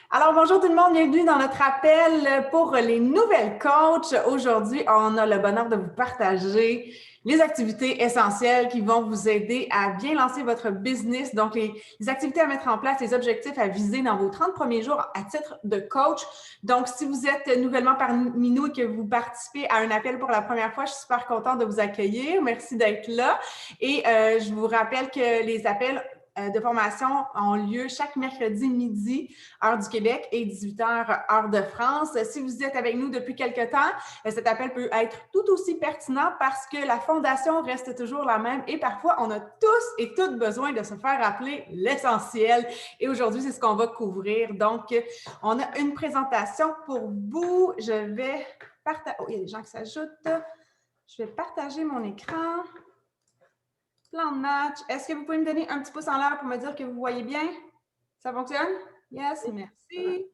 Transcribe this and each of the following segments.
Alors, bonjour tout le monde, bienvenue dans notre appel pour les nouvelles coachs. Aujourd'hui, on a le bonheur de vous partager les activités essentielles qui vont vous aider à bien lancer votre business. Donc, les activités à mettre en place, les objectifs à viser dans vos 30 premiers jours à titre de coach. Donc, si vous êtes nouvellement parmi nous et que vous participez à un appel pour la première fois, je suis super contente de vous accueillir. Merci d'être là. Et je vous rappelle que les appels de formation ont lieu chaque mercredi midi, heure du Québec, et 18h, heure de France. Si vous êtes avec nous depuis quelque temps, cet appel peut être tout aussi pertinent parce que la fondation reste toujours la même et parfois, on a tous et toutes besoin de se faire rappeler l'essentiel. Et aujourd'hui, c'est ce qu'on va couvrir. Donc, on a une présentation pour vous. Je vais partager... Oh, il y a des gens qui s'ajoutent. Je vais partager mon écran. Plan de match. Est-ce que vous pouvez me donner un petit pouce en l'air pour me dire que vous voyez bien? Ça fonctionne? Yes, merci.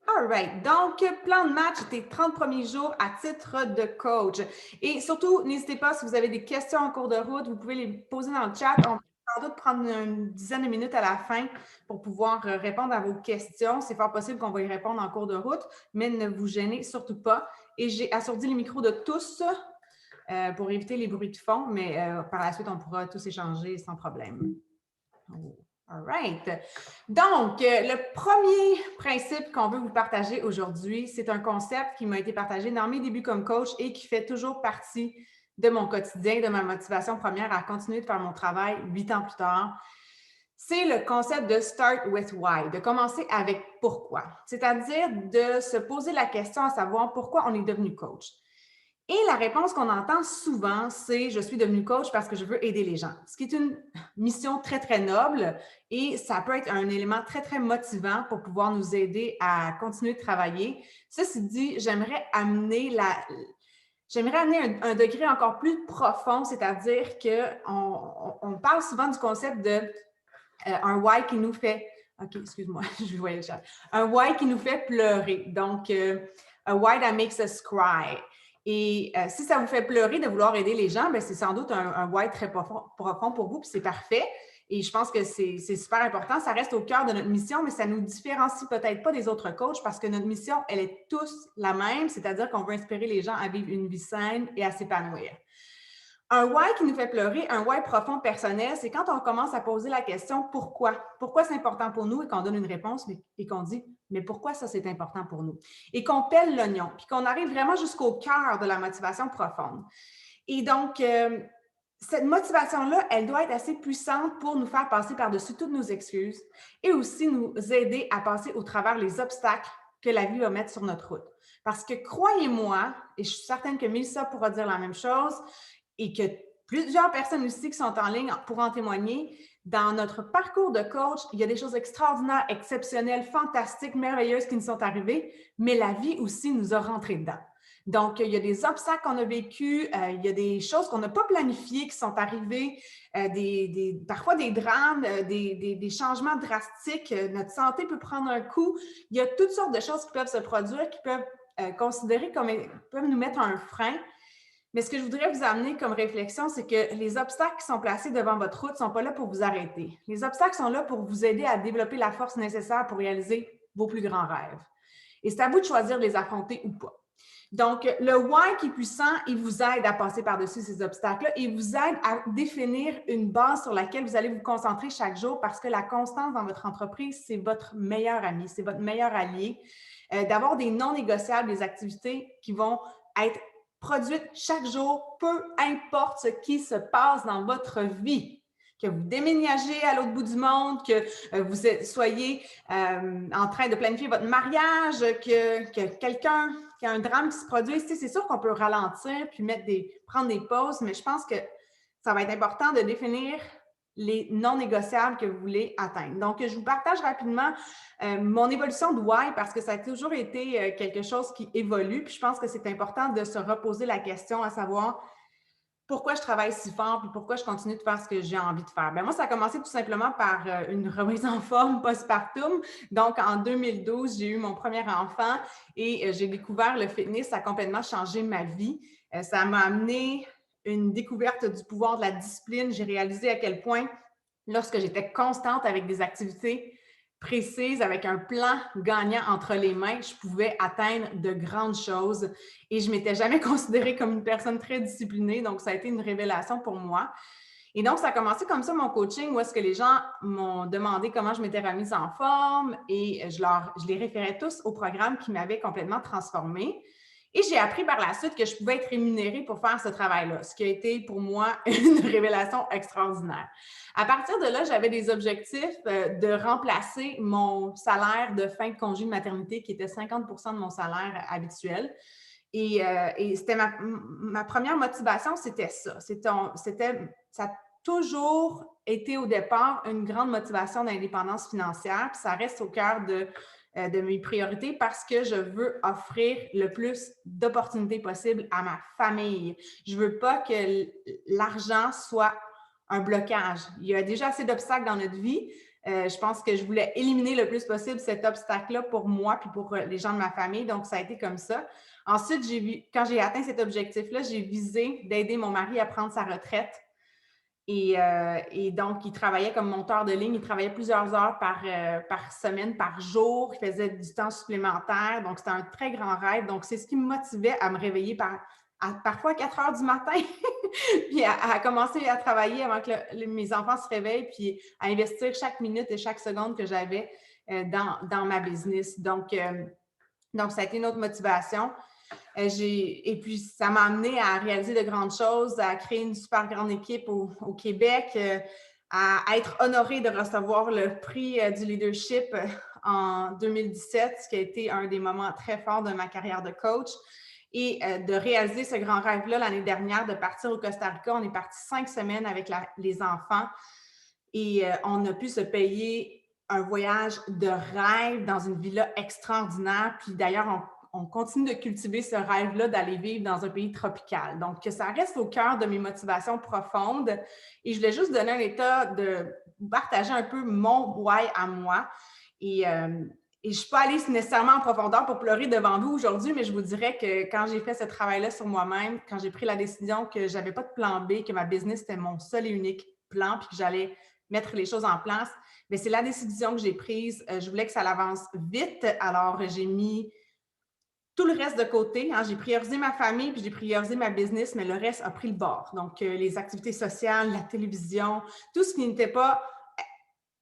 All right. Donc, plan de match, tes 30 premiers jours à titre de coach. Et surtout, n'hésitez pas, si vous avez des questions en cours de route, vous pouvez les poser dans le chat. On va sans doute prendre une dizaine de minutes à la fin pour pouvoir répondre à vos questions. C'est fort possible qu'on va y répondre en cours de route, mais ne vous gênez surtout pas. Et j'ai assourdi les micros de tous pour éviter les bruits de fond, mais par la suite, on pourra tous échanger sans problème. Oh, all right. Donc, le premier principe qu'on veut vous partager aujourd'hui, c'est un concept qui m'a été partagé dans mes débuts comme coach et qui fait toujours partie de mon quotidien, de ma motivation première à continuer de faire mon travail 8 ans plus tard. C'est le concept de start with why, de commencer avec pourquoi. C'est-à-dire de se poser la question à savoir pourquoi on est devenu coach. Et la réponse qu'on entend souvent, c'est « je suis devenu coach parce que je veux aider les gens », ce qui est une mission très, très noble et ça peut être un élément très, très motivant pour pouvoir nous aider à continuer de travailler. Ceci dit, j'aimerais amener un degré encore plus profond, c'est-à-dire qu'on parle souvent du concept de un why qui nous fait... OK, excuse-moi, je voyais le chat. Un why qui nous fait pleurer. Donc, a why that makes us cry. Et si ça vous fait pleurer de vouloir aider les gens, c'est sans doute un why très profond pour vous, puis c'est parfait. Et je pense que c'est super important. Ça reste au cœur de notre mission, mais ça nous différencie peut-être pas des autres coachs parce que notre mission, elle est tous la même, c'est-à-dire qu'on veut inspirer les gens à vivre une vie saine et à s'épanouir. Un why qui nous fait pleurer, un why profond personnel, c'est quand on commence à poser la question « pourquoi ». Pourquoi c'est important pour nous et qu'on donne une réponse et qu'on dit « mais pourquoi ça c'est important pour nous ». Et qu'on pèle l'oignon, puis qu'on arrive vraiment jusqu'au cœur de la motivation profonde. Et donc, cette motivation-là, elle doit être assez puissante pour nous faire passer par-dessus toutes nos excuses et aussi nous aider à passer au travers les obstacles que la vie va mettre sur notre route. Parce que croyez-moi, et je suis certaine que Mélissa pourra dire la même chose, et que plusieurs personnes aussi qui sont en ligne pour en témoigner, dans notre parcours de coach, il y a des choses extraordinaires, exceptionnelles, fantastiques, merveilleuses qui nous sont arrivées, mais la vie aussi nous a rentrés dedans. Donc, il y a des obstacles qu'on a vécus, il y a des choses qu'on n'a pas planifiées qui sont arrivées, parfois des drames, des changements drastiques. Notre santé peut prendre un coup. Il y a toutes sortes de choses qui peuvent se produire, qui peuvent considérer comme peuvent nous mettre un frein. Mais ce que je voudrais vous amener comme réflexion, c'est que les obstacles qui sont placés devant votre route ne sont pas là pour vous arrêter. Les obstacles sont là pour vous aider à développer la force nécessaire pour réaliser vos plus grands rêves. Et c'est à vous de choisir de les affronter ou pas. Donc, le why qui est puissant, il vous aide à passer par-dessus ces obstacles-là et il vous aide à définir une base sur laquelle vous allez vous concentrer chaque jour parce que la constance dans votre entreprise, c'est votre meilleur ami, c'est votre meilleur allié. D'avoir des non négociables, des activités qui vont être produites chaque jour, peu importe ce qui se passe dans votre vie. Que vous déménagez à l'autre bout du monde, que vous soyez en train de planifier votre mariage, que quelqu'un qui a un drame qui se produit, c'est sûr qu'on peut ralentir puis prendre des pauses, mais je pense que ça va être important de définir les non négociables que vous voulez atteindre. Donc, je vous partage rapidement mon évolution de why parce que ça a toujours été quelque chose qui évolue. Puis je pense que c'est important de se reposer la question à savoir pourquoi je travaille si fort et pourquoi je continue de faire ce que j'ai envie de faire. Bien, moi, ça a commencé tout simplement par une remise en forme postpartum. Donc, en 2012, j'ai eu mon premier enfant et j'ai découvert le fitness. Ça a complètement changé ma vie. Ça m'a amené une découverte du pouvoir de la discipline. J'ai réalisé à quel point lorsque j'étais constante avec des activités précises, avec un plan gagnant entre les mains, je pouvais atteindre de grandes choses et je ne m'étais jamais considérée comme une personne très disciplinée, donc ça a été une révélation pour moi. Et donc, ça a commencé comme ça, mon coaching, où est-ce que les gens m'ont demandé comment je m'étais remise en forme et je les référais tous au programme qui m'avait complètement transformée. Et j'ai appris par la suite que je pouvais être rémunérée pour faire ce travail-là, ce qui a été pour moi une révélation extraordinaire. À partir de là, j'avais des objectifs de remplacer mon salaire de fin de congé de maternité, qui était 50 de mon salaire habituel. Et c'était ma première motivation, c'était ça. Ça a toujours été au départ une grande motivation d'indépendance financière, puis ça reste au cœur de mes priorités parce que je veux offrir le plus d'opportunités possibles à ma famille. Je ne veux pas que l'argent soit un blocage. Il y a déjà assez d'obstacles dans notre vie. Je pense que je voulais éliminer le plus possible cet obstacle-là pour moi puis pour les gens de ma famille. Donc, ça a été comme ça. Ensuite, quand j'ai atteint cet objectif-là, j'ai visé d'aider mon mari à prendre sa retraite. Et donc, il travaillait comme monteur de ligne. Il travaillait plusieurs heures par semaine, par jour. Il faisait du temps supplémentaire. Donc, c'était un très grand rêve. Donc, c'est ce qui me motivait à me réveiller parfois à 4 heures du matin, puis à commencer à travailler avant que mes enfants se réveillent, puis à investir chaque minute et chaque seconde que j'avais dans ma business. Donc, ça a été une autre motivation. Et puis, ça m'a amené à réaliser de grandes choses, à créer une super grande équipe au Québec, à être honorée de recevoir le prix du leadership en 2017, ce qui a été un des moments très forts de ma carrière de coach. Et de réaliser ce grand rêve-là l'année dernière, de partir au Costa Rica. On est parti 5 semaines avec les enfants et on a pu se payer un voyage de rêve dans une villa extraordinaire. Puis d'ailleurs, on continue de cultiver ce rêve-là d'aller vivre dans un pays tropical. Donc, que ça reste au cœur de mes motivations profondes. Et je voulais juste donner un état de partager un peu mon why à moi. Et je ne suis pas allée nécessairement en profondeur pour pleurer devant vous aujourd'hui, mais je vous dirais que quand j'ai fait ce travail-là sur moi-même, quand j'ai pris la décision que je n'avais pas de plan B, que ma business était mon seul et unique plan, puis que j'allais mettre les choses en place, mais c'est la décision que j'ai prise. Je voulais que ça avance vite, alors j'ai mis tout le reste de côté. Hein. J'ai priorisé ma famille, puis j'ai priorisé ma business, mais le reste a pris le bord. Donc, les activités sociales, la télévision, tout ce qui n'était pas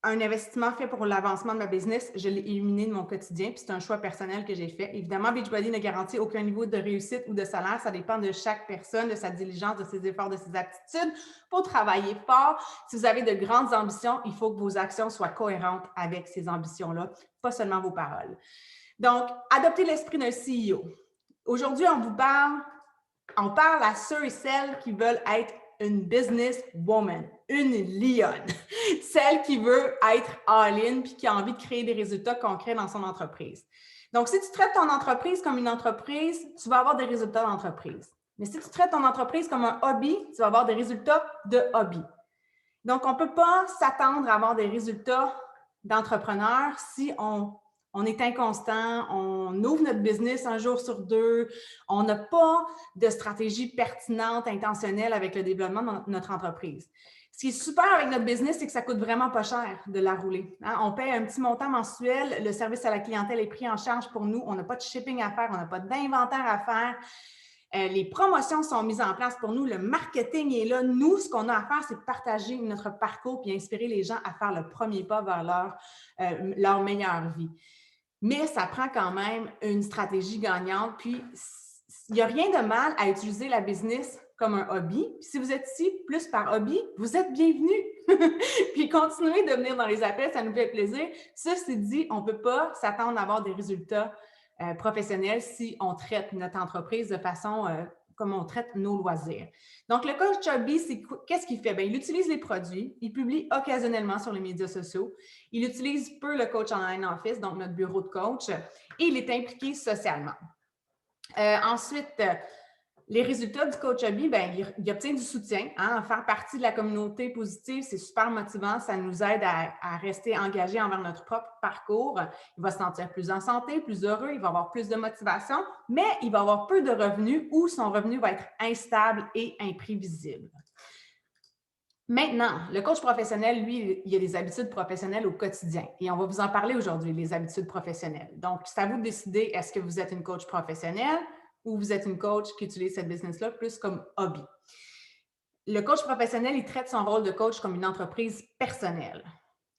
un investissement fait pour l'avancement de ma business, je l'ai éliminé de mon quotidien, puis c'est un choix personnel que j'ai fait. Évidemment, Beachbody ne garantit aucun niveau de réussite ou de salaire. Ça dépend de chaque personne, de sa diligence, de ses efforts, de ses aptitudes pour travailler fort. Si vous avez de grandes ambitions, il faut que vos actions soient cohérentes avec ces ambitions-là, pas seulement vos paroles. Donc, adoptez l'esprit d'un CEO. Aujourd'hui, on parle à ceux et celles qui veulent être une business woman, une lionne, celle qui veut être all-in puis qui a envie de créer des résultats concrets dans son entreprise. Donc, si tu traites ton entreprise comme une entreprise, tu vas avoir des résultats d'entreprise. Mais si tu traites ton entreprise comme un hobby, tu vas avoir des résultats de hobby. Donc, on ne peut pas s'attendre à avoir des résultats d'entrepreneur si on est inconstant, on ouvre notre business un jour sur deux, on n'a pas de stratégie pertinente, intentionnelle avec le développement de notre entreprise. Ce qui est super avec notre business, c'est que ça coûte vraiment pas cher de la rouler. Hein? On paye un petit montant mensuel, le service à la clientèle est pris en charge pour nous, on n'a pas de shipping à faire, on n'a pas d'inventaire à faire. Les promotions sont mises en place pour nous, le marketing est là. Nous, ce qu'on a à faire, c'est de partager notre parcours et inspirer les gens à faire le premier pas vers leur meilleure vie. Mais ça prend quand même une stratégie gagnante. Puis, il n'y a rien de mal à utiliser la business comme un hobby. Puis, si vous êtes ici plus par hobby, vous êtes bienvenus. Puis, continuez de venir dans les appels, ça nous fait plaisir. Ceci dit, on ne peut pas s'attendre à avoir des résultats professionnels si on traite notre entreprise de façon comme on traite nos loisirs. Donc, le coach hobby, qu'est-ce qu'il fait? Bien, il utilise les produits, il publie occasionnellement sur les médias sociaux, il utilise peu le coach online office, donc notre bureau de coach, et il est impliqué socialement. Ensuite, les résultats du coach hobby, bien, il obtient du soutien. Hein? Faire partie de la communauté positive, c'est super motivant. Ça nous aide à rester engagés envers notre propre parcours. Il va se sentir plus en santé, plus heureux, il va avoir plus de motivation, mais il va avoir peu de revenus ou son revenu va être instable et imprévisible. Maintenant, le coach professionnel, lui, il a des habitudes professionnelles au quotidien et on va vous en parler aujourd'hui, les habitudes professionnelles. Donc, c'est à vous de décider, est-ce que vous êtes une coach professionnelle ou vous êtes une coach qui utilise cette business-là plus comme hobby. Le coach professionnel, il traite son rôle de coach comme une entreprise personnelle.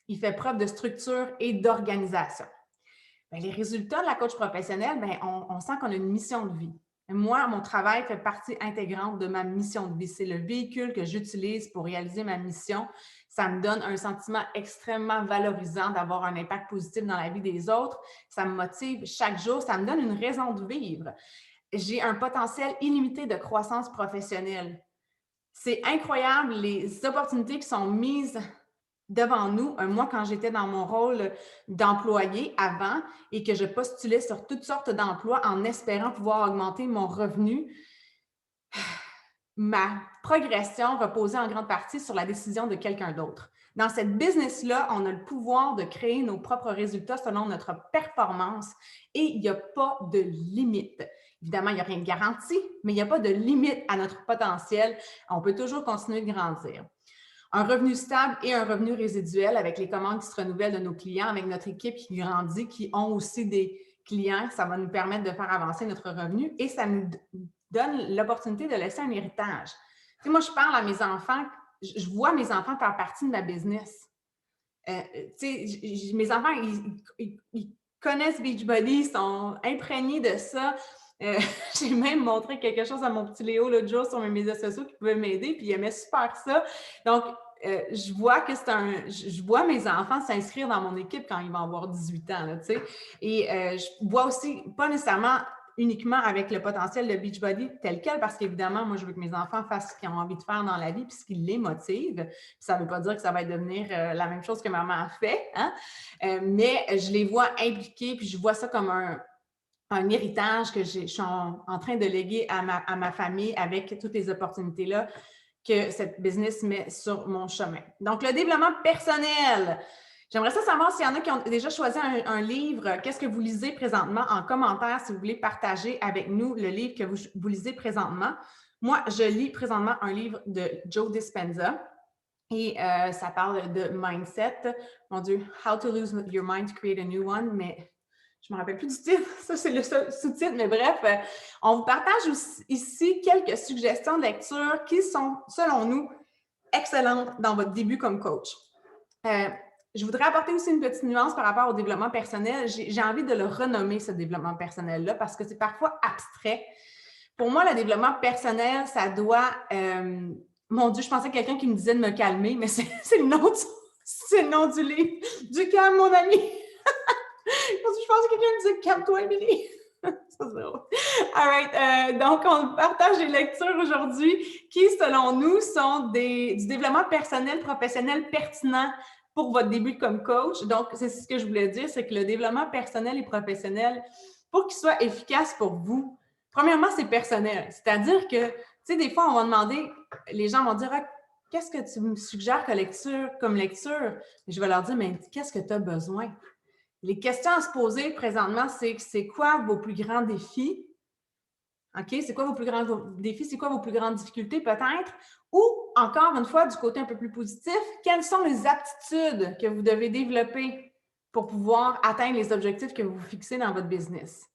Il fait preuve de structure et d'organisation. Bien, les résultats de la coach professionnelle, bien, on sent qu'on a une mission de vie. Moi, mon travail fait partie intégrante de ma mission de vie. C'est le véhicule que j'utilise pour réaliser ma mission. Ça me donne un sentiment extrêmement valorisant d'avoir un impact positif dans la vie des autres. Ça me motive chaque jour. Ça me donne une raison de vivre. J'ai un potentiel illimité de croissance professionnelle. C'est incroyable les opportunités qui sont mises devant nous. Moi, quand j'étais dans mon rôle d'employé avant et que je postulais sur toutes sortes d'emplois en espérant pouvoir augmenter mon revenu, ma progression reposait en grande partie sur la décision de quelqu'un d'autre. Dans cette business-là, on a le pouvoir de créer nos propres résultats selon notre performance et il n'y a pas de limite. Évidemment, il n'y a rien de garanti, mais il n'y a pas de limite à notre potentiel. On peut toujours continuer de grandir. Un revenu stable et un revenu résiduel avec les commandes qui se renouvellent de nos clients, avec notre équipe qui grandit, qui ont aussi des clients, ça va nous permettre de faire avancer notre revenu et ça nous donne l'opportunité de laisser un héritage. Tu sais, moi, je parle à mes enfants, je vois mes enfants faire partie de ma business. Mes enfants, ils connaissent Beachbody, ils sont imprégnés de ça. J'ai même montré quelque chose à mon petit Léo l'autre jour sur mes médias sociaux qui pouvait m'aider, puis il aimait super ça. Donc, je vois que je vois mes enfants s'inscrire dans mon équipe quand ils vont avoir 18 ans, là, tu sais. Et je vois aussi, pas nécessairement uniquement avec le potentiel de Beachbody tel quel, parce qu'évidemment, moi, je veux que mes enfants fassent ce qu'ils ont envie de faire dans la vie puis ce qui les motive. Puis ça ne veut pas dire que ça va devenir la même chose que maman a fait, hein? Mais je les vois impliqués, puis je vois ça comme un héritage que je suis en train de léguer à ma famille avec toutes les opportunités-là que cette business met sur mon chemin. Donc, le développement personnel. J'aimerais ça savoir s'il y en a qui ont déjà choisi un livre. Qu'est-ce que vous lisez présentement en commentaire si vous voulez partager avec nous le livre que vous lisez présentement. Moi, je lis présentement un livre de Joe Dispenza et ça parle de mindset. Mon Dieu, How to Lose Your Mind to Create a New One, mais je ne me rappelle plus du titre, ça c'est le sous-titre, mais bref, on vous partage ici quelques suggestions de lecture qui sont, selon nous, excellentes dans votre début comme coach. Je voudrais apporter aussi une petite nuance par rapport au développement personnel. J'ai envie de le renommer, ce développement personnel-là, parce que c'est parfois abstrait. Pour moi, le développement personnel, ça doit... mon Dieu, je pensais que quelqu'un qui me disait de me calmer, mais c'est le nom du livre. Du calme, mon ami! Je pense que quelqu'un me disait « Calme-toi, Émilie! » Ça, c'est drôle. All right. Donc, on partage des lectures aujourd'hui qui, selon nous, sont du développement personnel, professionnel pertinent pour votre début comme coach. Donc, c'est ce que je voulais dire, c'est que le développement personnel et professionnel, pour qu'il soit efficace pour vous, premièrement, c'est personnel. C'est-à-dire que, tu sais, des fois, on va demander, les gens vont dire ah, « Qu'est-ce que tu me suggères comme lecture? » Je vais leur dire « Mais qu'est-ce que tu as besoin? » Les questions à se poser présentement, c'est quoi vos plus grands défis? OK? C'est quoi vos plus grands défis? C'est quoi vos plus grandes difficultés peut-être? Ou encore une fois, du côté un peu plus positif, quelles sont les aptitudes que vous devez développer pour pouvoir atteindre les objectifs que vous fixez dans votre business?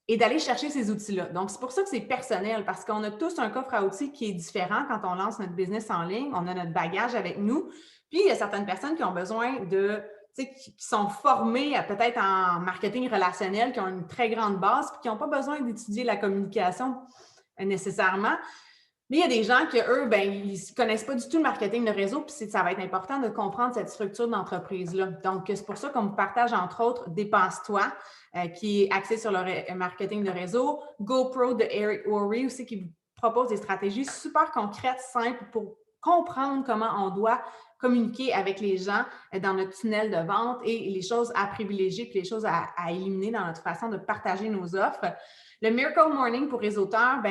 Et d'aller chercher ces outils-là. Donc, c'est pour ça que c'est personnel, parce qu'on a tous un coffre à outils qui est différent quand on lance notre business en ligne. On a notre bagage avec nous. Puis, il y a certaines personnes qui ont besoin qui sont formées peut-être en marketing relationnel, qui ont une très grande base, puis qui n'ont pas besoin d'étudier la communication nécessairement. Mais il y a des gens qui, eux, ils ne connaissent pas du tout le marketing de réseau, puis ça va être important de comprendre cette structure d'entreprise-là. Donc, c'est pour ça qu'on vous partage, entre autres, Dépense-toi, qui est axé sur le marketing de réseau, GoPro de Eric Worre aussi, qui vous propose des stratégies super concrètes, simples pour comprendre comment on doit communiquer avec les gens dans notre tunnel de vente et les choses à privilégier puis les choses à éliminer dans notre façon de partager nos offres. Le Miracle Morning pour les auteurs,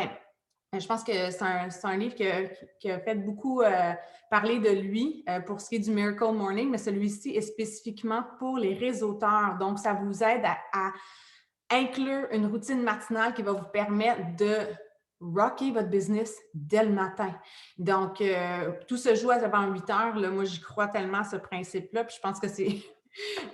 je pense que c'est un livre qui a fait beaucoup parler de lui pour ce qui est du Miracle Morning, mais celui-ci est spécifiquement pour les réseauteurs. Donc, ça vous aide à inclure une routine matinale qui va vous permettre de rockez votre business dès le matin. Donc, tout se joue avant 8 heures. Là, moi, j'y crois tellement à ce principe-là. Puis je pense que c'est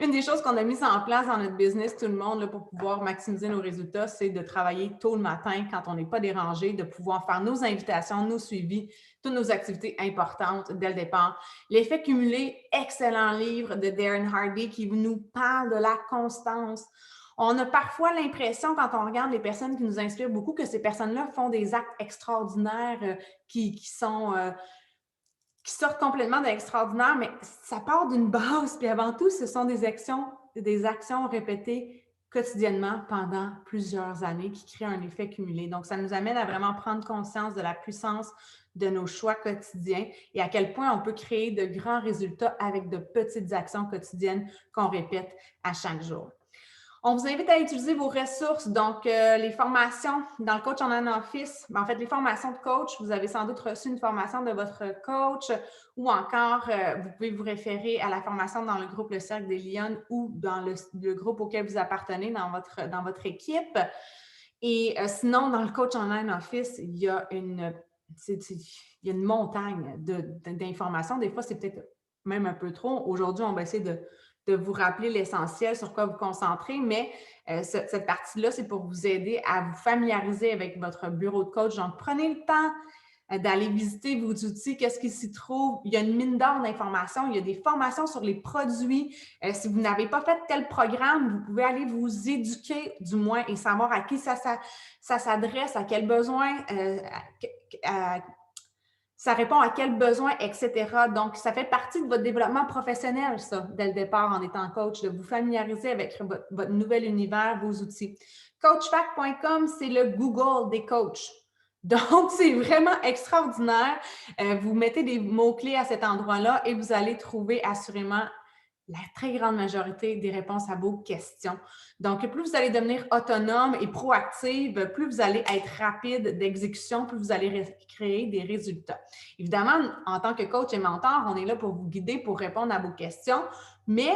une des choses qu'on a mises en place dans notre business, tout le monde, là, pour pouvoir maximiser nos résultats, c'est de travailler tôt le matin quand on n'est pas dérangé, de pouvoir faire nos invitations, nos suivis, toutes nos activités importantes dès le départ. L'effet cumulé, excellent livre de Darren Hardy qui nous parle de la constance. On a parfois l'impression, quand on regarde les personnes qui nous inspirent beaucoup, que ces personnes-là font des actes extraordinaires qui sortent complètement de l'extraordinaire, mais ça part d'une base. Puis avant tout, ce sont des actions répétées quotidiennement pendant plusieurs années qui créent un effet cumulé. Donc, ça nous amène à vraiment prendre conscience de la puissance de nos choix quotidiens et à quel point on peut créer de grands résultats avec de petites actions quotidiennes qu'on répète à chaque jour. On vous invite à utiliser vos ressources, donc les formations dans le Coach Online Office. En fait, les formations de coach, vous avez sans doute reçu une formation de votre coach ou encore, vous pouvez vous référer à la formation dans le groupe Le Cercle des Lionnes ou dans le groupe auquel vous appartenez dans votre équipe. Et sinon, dans le Coach Online Office, il y a une montagne d'informations. Des fois, c'est peut-être même un peu trop. Aujourd'hui, on va essayer de vous rappeler l'essentiel, sur quoi vous concentrer, mais cette partie-là, c'est pour vous aider à vous familiariser avec votre bureau de coach. Donc, prenez le temps d'aller visiter vos outils, qu'est-ce qui s'y trouve. Il y a une mine d'or d'informations, il y a des formations sur les produits. Si vous n'avez pas fait tel programme, vous pouvez aller vous éduquer du moins et savoir à qui ça s'adresse, à quel besoin, ça répond à quel besoin, etc. Donc, ça fait partie de votre développement professionnel, ça, dès le départ, en étant coach, de vous familiariser avec votre nouvel univers, vos outils. Coachfact.com, c'est le Google des coachs. Donc, c'est vraiment extraordinaire. Vous mettez des mots-clés à cet endroit-là et vous allez trouver assurément la très grande majorité des réponses à vos questions. Donc, plus vous allez devenir autonome et proactive, plus vous allez être rapide d'exécution, plus vous allez créer des résultats. Évidemment, en tant que coach et mentor, on est là pour vous guider, pour répondre à vos questions, mais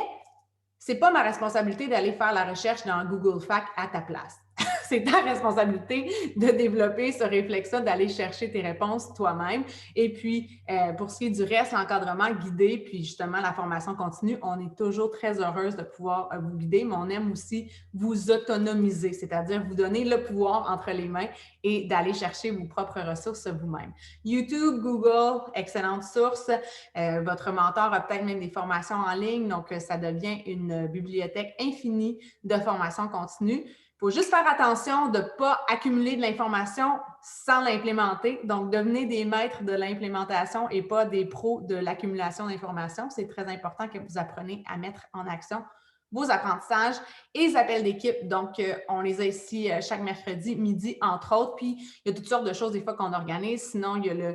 ce n'est pas ma responsabilité d'aller faire la recherche dans Google Fact à ta place. C'est ta responsabilité de développer ce réflexe-là, d'aller chercher tes réponses toi-même. Et puis, pour ce qui est du reste, l'encadrement guidé, puis justement la formation continue, on est toujours très heureuse de pouvoir vous guider, mais on aime aussi vous autonomiser, c'est-à-dire vous donner le pouvoir entre les mains et d'aller chercher vos propres ressources vous-même. YouTube, Google, excellente source. Votre mentor a peut-être même des formations en ligne, donc ça devient une bibliothèque infinie de formations continues. Il faut juste faire attention de ne pas accumuler de l'information sans l'implémenter. Donc, devenez des maîtres de l'implémentation et pas des pros de l'accumulation d'informations. C'est très important que vous appreniez à mettre en action vos apprentissages et les appels d'équipe. Donc, on les a ici chaque mercredi, midi, entre autres. Puis, il y a toutes sortes de choses des fois qu'on organise. Sinon, il y a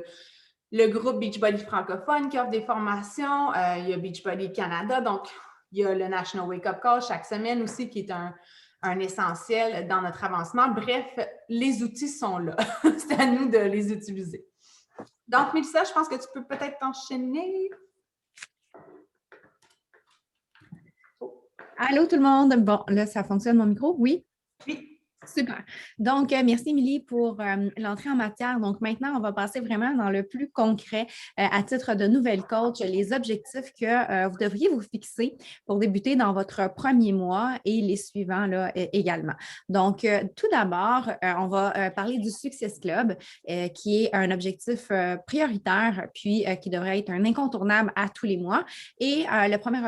le groupe Beachbody francophone qui offre des formations. Il y a Beachbody Canada. Donc, il y a le National Wake Up Call chaque semaine aussi qui est un essentiel dans notre avancement. Bref, les outils sont là. C'est à nous de les utiliser. Donc, Mélissa, je pense que tu peux peut-être t'enchaîner. Allô tout le monde. Bon, là, ça fonctionne mon micro? Oui? Oui. Super. Donc, merci Émilie pour l'entrée en matière. Donc, maintenant, on va passer vraiment dans le plus concret à titre de nouvelle coach, les objectifs que vous devriez vous fixer pour débuter dans votre premier mois et les suivants là, également. Donc, tout d'abord, on va parler du Success Club, qui est un objectif prioritaire, puis qui devrait être un incontournable à tous les mois. Et le premier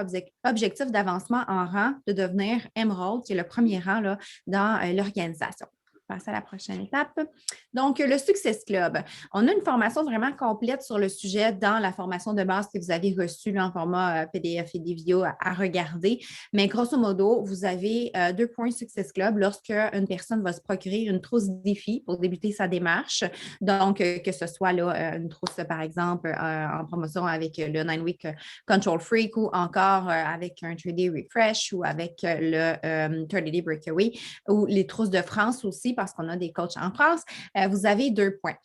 objectif d'avancement en rang, de devenir Emerald, qui est le premier rang là, dans l'organisation. Passer à la prochaine étape. Donc, le Success Club. On a une formation vraiment complète sur le sujet dans la formation de base que vous avez reçue là, en format PDF et des vidéos à regarder. Mais grosso modo, vous avez 2 points Success Club lorsque une personne va se procurer une trousse défi pour débuter sa démarche. Donc, que ce soit là, une trousse, par exemple, en promotion avec le 9-Week Control Freak ou encore avec un 3D Refresh ou avec le 30-Day Breakaway ou les trousses de France aussi. parce qu'on a des coachs en France, vous avez 2 points.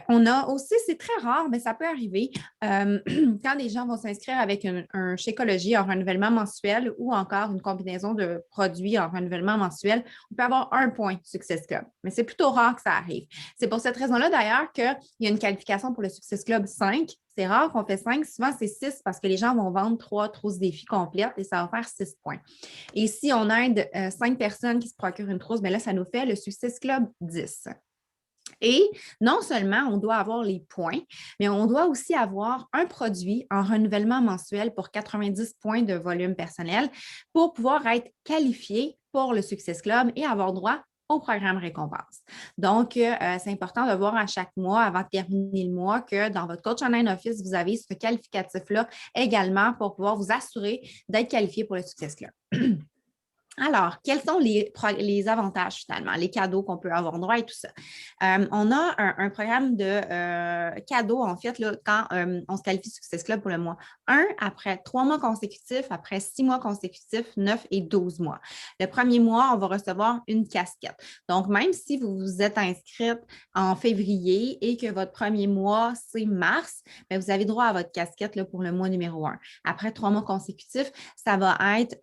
On a aussi, c'est très rare, mais ça peut arriver, quand les gens vont s'inscrire avec un Shakeology en renouvellement mensuel ou encore une combinaison de produits en renouvellement mensuel, on peut avoir 1 point Success Club. Mais c'est plutôt rare que ça arrive. C'est pour cette raison-là, d'ailleurs, qu'il y a une qualification pour le Success Club 5. C'est rare qu'on fait 5. Souvent, c'est 6 parce que les gens vont vendre 3 trousses défis complètes et ça va faire 6 points. Et si on aide 5 personnes qui se procurent une trousse, bien là, ça nous fait le Success Club 10. Et non seulement on doit avoir les points, mais on doit aussi avoir un produit en renouvellement mensuel pour 90 points de volume personnel pour pouvoir être qualifié pour le Success Club et avoir droit au programme récompense. Donc, c'est important de voir à chaque mois, avant de terminer le mois, que dans votre Coach Online Office, vous avez ce qualificatif-là également pour pouvoir vous assurer d'être qualifié pour le Success Club. Alors, quels sont les avantages finalement, les cadeaux qu'on peut avoir droit et tout ça? On a un programme de cadeaux, en fait, là, quand on se qualifie Success Club pour le mois 1, après 3 mois consécutifs, après 6 mois consécutifs, 9 et 12 mois. Le premier mois, on va recevoir une casquette. Donc, même si vous vous êtes inscrite en février et que votre premier mois, c'est mars, bien, vous avez droit à votre casquette là, pour le mois numéro 1. Après 3 mois consécutifs, ça va être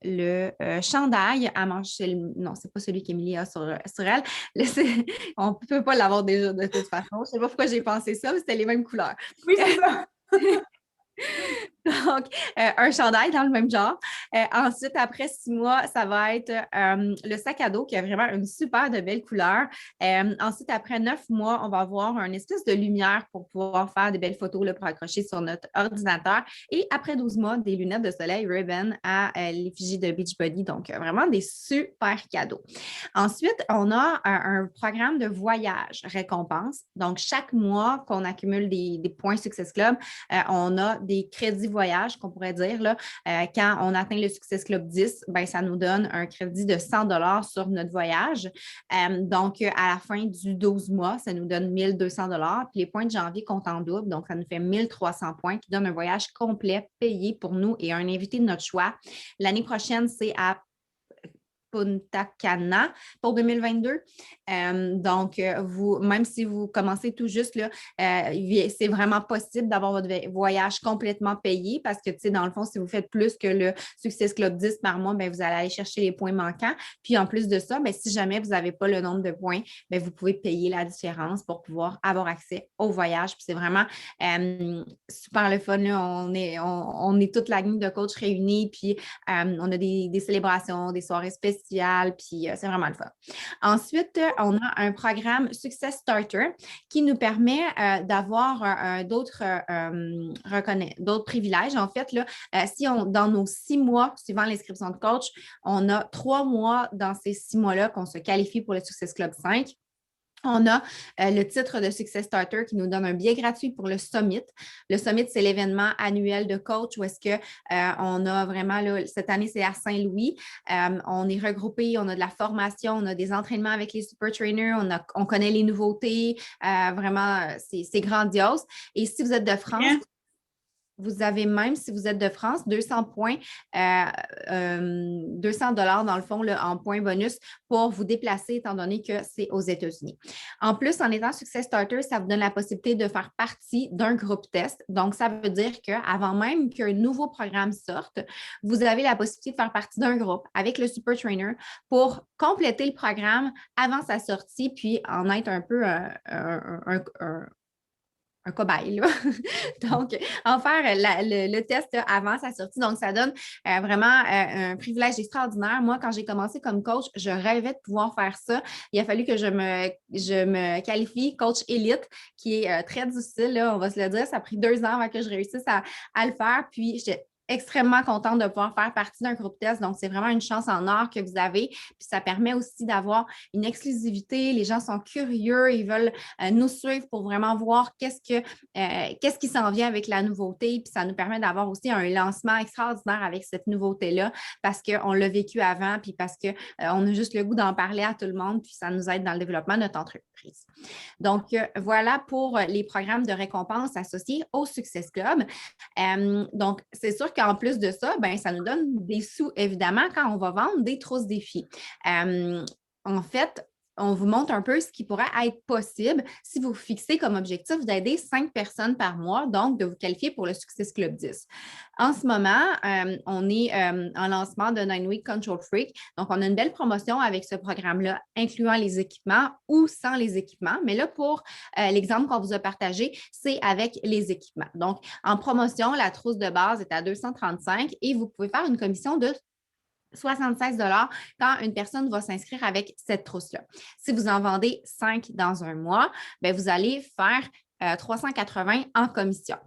le chandail à manches. Non, c'est pas celui qu'Émilie a sur elle. On ne peut pas l'avoir déjà de toute façon. Je ne sais pas pourquoi j'ai pensé ça, mais c'était les mêmes couleurs. Oui, c'est ça. Donc, un chandail dans le même genre. Ensuite, après 6 mois, ça va être le sac à dos qui a vraiment une super de belle couleur. Ensuite, après 9 mois, on va avoir une espèce de lumière pour pouvoir faire des belles photos là, pour accrocher sur notre ordinateur. Et après 12 mois, des lunettes de soleil Ray-Ban à l'effigie de Beachbody. Donc, vraiment des super cadeaux. Ensuite, on a un programme de voyage récompense. Donc, chaque mois qu'on accumule des points Success Club, on a des crédits voyage qu'on pourrait dire. Là, quand on atteint le Success Club 10, ben, ça nous donne un crédit de 100 sur notre voyage. Donc, à la fin du 12 mois, ça nous donne 1 200 puis les points de janvier comptent en double. Donc, ça nous fait 1 300 points qui donne un voyage complet payé pour nous et un invité de notre choix. L'année prochaine, c'est à Punta Cana pour 2022. Donc, même si vous commencez tout juste, là, c'est vraiment possible d'avoir votre voyage complètement payé parce que, tu sais, dans le fond, si vous faites plus que le Success Club 10 par mois, bien, vous allez aller chercher les points manquants. Puis, en plus de ça, bien, si jamais vous n'avez pas le nombre de points, bien, vous pouvez payer la différence pour pouvoir avoir accès au voyage. Puis, c'est vraiment super le fun. Là. On est toute la gang de coachs réunis. Puis, on a des célébrations, des soirées spéciales. Puis c'est vraiment le fun. Ensuite, on a un programme Success Starter qui nous permet d'avoir d'autres privilèges. En fait, là, si dans nos 6 mois, suivant l'inscription de coach, on a 3 mois dans ces 6 mois-là qu'on se qualifie pour le Success Club 5. On a le titre de Success Starter qui nous donne un billet gratuit pour le Summit. Le Summit, c'est l'événement annuel de coach où est-ce qu'on a vraiment, là, cette année, c'est à Saint-Louis. On est regroupés, on a de la formation, on a des entraînements avec les super trainers, on connaît les nouveautés. Vraiment, c'est grandiose. Et si vous êtes de France, yeah. Vous avez même, si vous êtes de France, 200 points, 200 dans le fond, là, en points bonus pour vous déplacer, étant donné que c'est aux États-Unis. En plus, en étant Success Starter, ça vous donne la possibilité de faire partie d'un groupe test. Donc, ça veut dire qu'avant même qu'un nouveau programme sorte, vous avez la possibilité de faire partie d'un groupe avec le Super Trainer pour compléter le programme avant sa sortie, puis en être un peu un cobaye, là. Donc, en faire le test avant sa sortie. Donc, ça donne vraiment un privilège extraordinaire. Moi, quand j'ai commencé comme coach, je rêvais de pouvoir faire ça. Il a fallu que je me qualifie coach élite, qui est très difficile, là, on va se le dire. Ça a pris 2 ans avant que je réussisse à le faire. Puis, j'étais extrêmement contente de pouvoir faire partie d'un groupe test. Donc, c'est vraiment une chance en or que vous avez. Puis, ça permet aussi d'avoir une exclusivité. Les gens sont curieux. Ils veulent nous suivre pour vraiment voir qu'est-ce qui s'en vient avec la nouveauté. Puis, ça nous permet d'avoir aussi un lancement extraordinaire avec cette nouveauté-là parce qu'on l'a vécu avant puis parce qu'on a juste le goût d'en parler à tout le monde. Puis, ça nous aide dans le développement de notre entreprise. Donc, voilà pour les programmes de récompense associés au Success Club. Donc, c'est sûr qu'en plus de ça, ben, ça nous donne des sous, évidemment, quand on va vendre des trousses défis. En fait, on vous montre un peu ce qui pourrait être possible si vous fixez comme objectif d'aider 5 personnes par mois, donc de vous qualifier pour le Success Club 10. En ce moment, on est en lancement de 9 Week Control Freak. Donc, on a une belle promotion avec ce programme-là, incluant les équipements ou sans les équipements. Mais là, pour l'exemple qu'on vous a partagé, c'est avec les équipements. Donc, en promotion, la trousse de base est à 235 et vous pouvez faire une commission de 76 quand une personne va s'inscrire avec cette trousse-là. Si vous en vendez 5 dans un mois, bien, vous allez faire 380 en commission.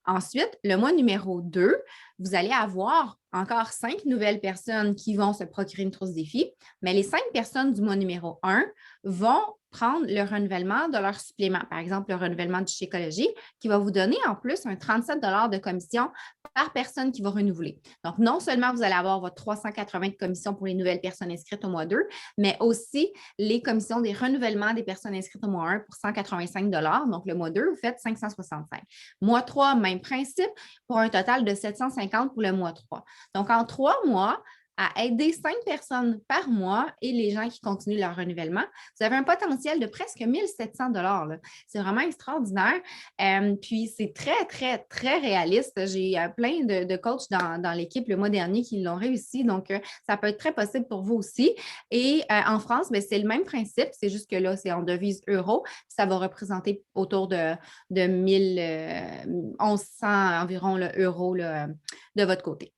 Ensuite, le mois numéro 2, vous allez avoir encore 5 nouvelles personnes qui vont se procurer une trousse défi, mais les 5 personnes du mois numéro 1 vont prendre le renouvellement de leur supplément, par exemple le renouvellement du Shakeology, qui va vous donner en plus un 37 de commission par personne qui va renouveler. Donc, non seulement vous allez avoir votre 380 de commission pour les nouvelles personnes inscrites au mois 2, mais aussi les commissions des renouvellements des personnes inscrites au mois 1 pour 185 $. Donc, le mois 2, vous faites 565. Mois 3, même principe, pour un total de 750 pour le mois 3. Donc, en 3 mois, à aider 5 personnes par mois et les gens qui continuent leur renouvellement, vous avez un potentiel de presque 1 700 $. C'est vraiment extraordinaire. Puis, c'est très, très, très réaliste. J'ai plein de coachs dans l'équipe le mois dernier qui l'ont réussi. Donc, ça peut être très possible pour vous aussi. Et en France, bien, c'est le même principe. C'est juste que là, c'est en devise euro. Ça va représenter autour de 1100 environ euros de votre côté.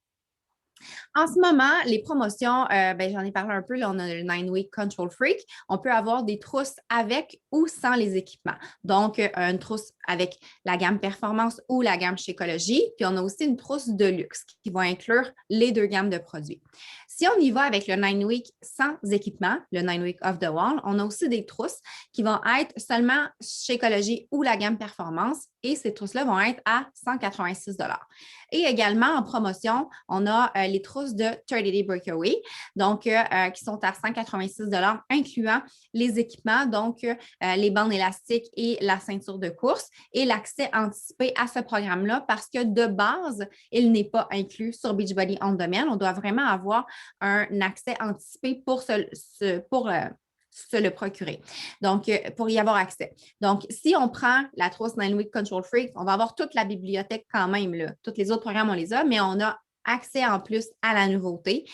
En ce moment, les promotions, j'en ai parlé un peu, là, on a le 9 Week Control Freak. On peut avoir des trousses avec ou sans les équipements. Donc, une trousse avec la gamme Performance ou la gamme Shakeology. Puis, on a aussi une trousse de luxe qui va inclure les 2 gammes de produits. Si on y va avec le 9 Week sans équipement, le 9 Week Off the Wall, on a aussi des trousses qui vont être seulement Shakeology ou la gamme Performance et ces trousses-là vont être à 186 $. Et également, en promotion, on a les trousses de 30 Day Breakaway, donc qui sont à 186 $, incluant les équipements, donc les bandes élastiques et la ceinture de course et l'accès anticipé à ce programme-là parce que de base, il n'est pas inclus sur Beachbody On Demand. On doit vraiment avoir un accès anticipé pour se le procurer. Donc, pour y avoir accès. Donc, si on prend la trousse 9 Week Control Freak, on va avoir toute la bibliothèque quand même. Là. Tous les autres programmes, on les a, mais on a accès en plus à la nouveauté.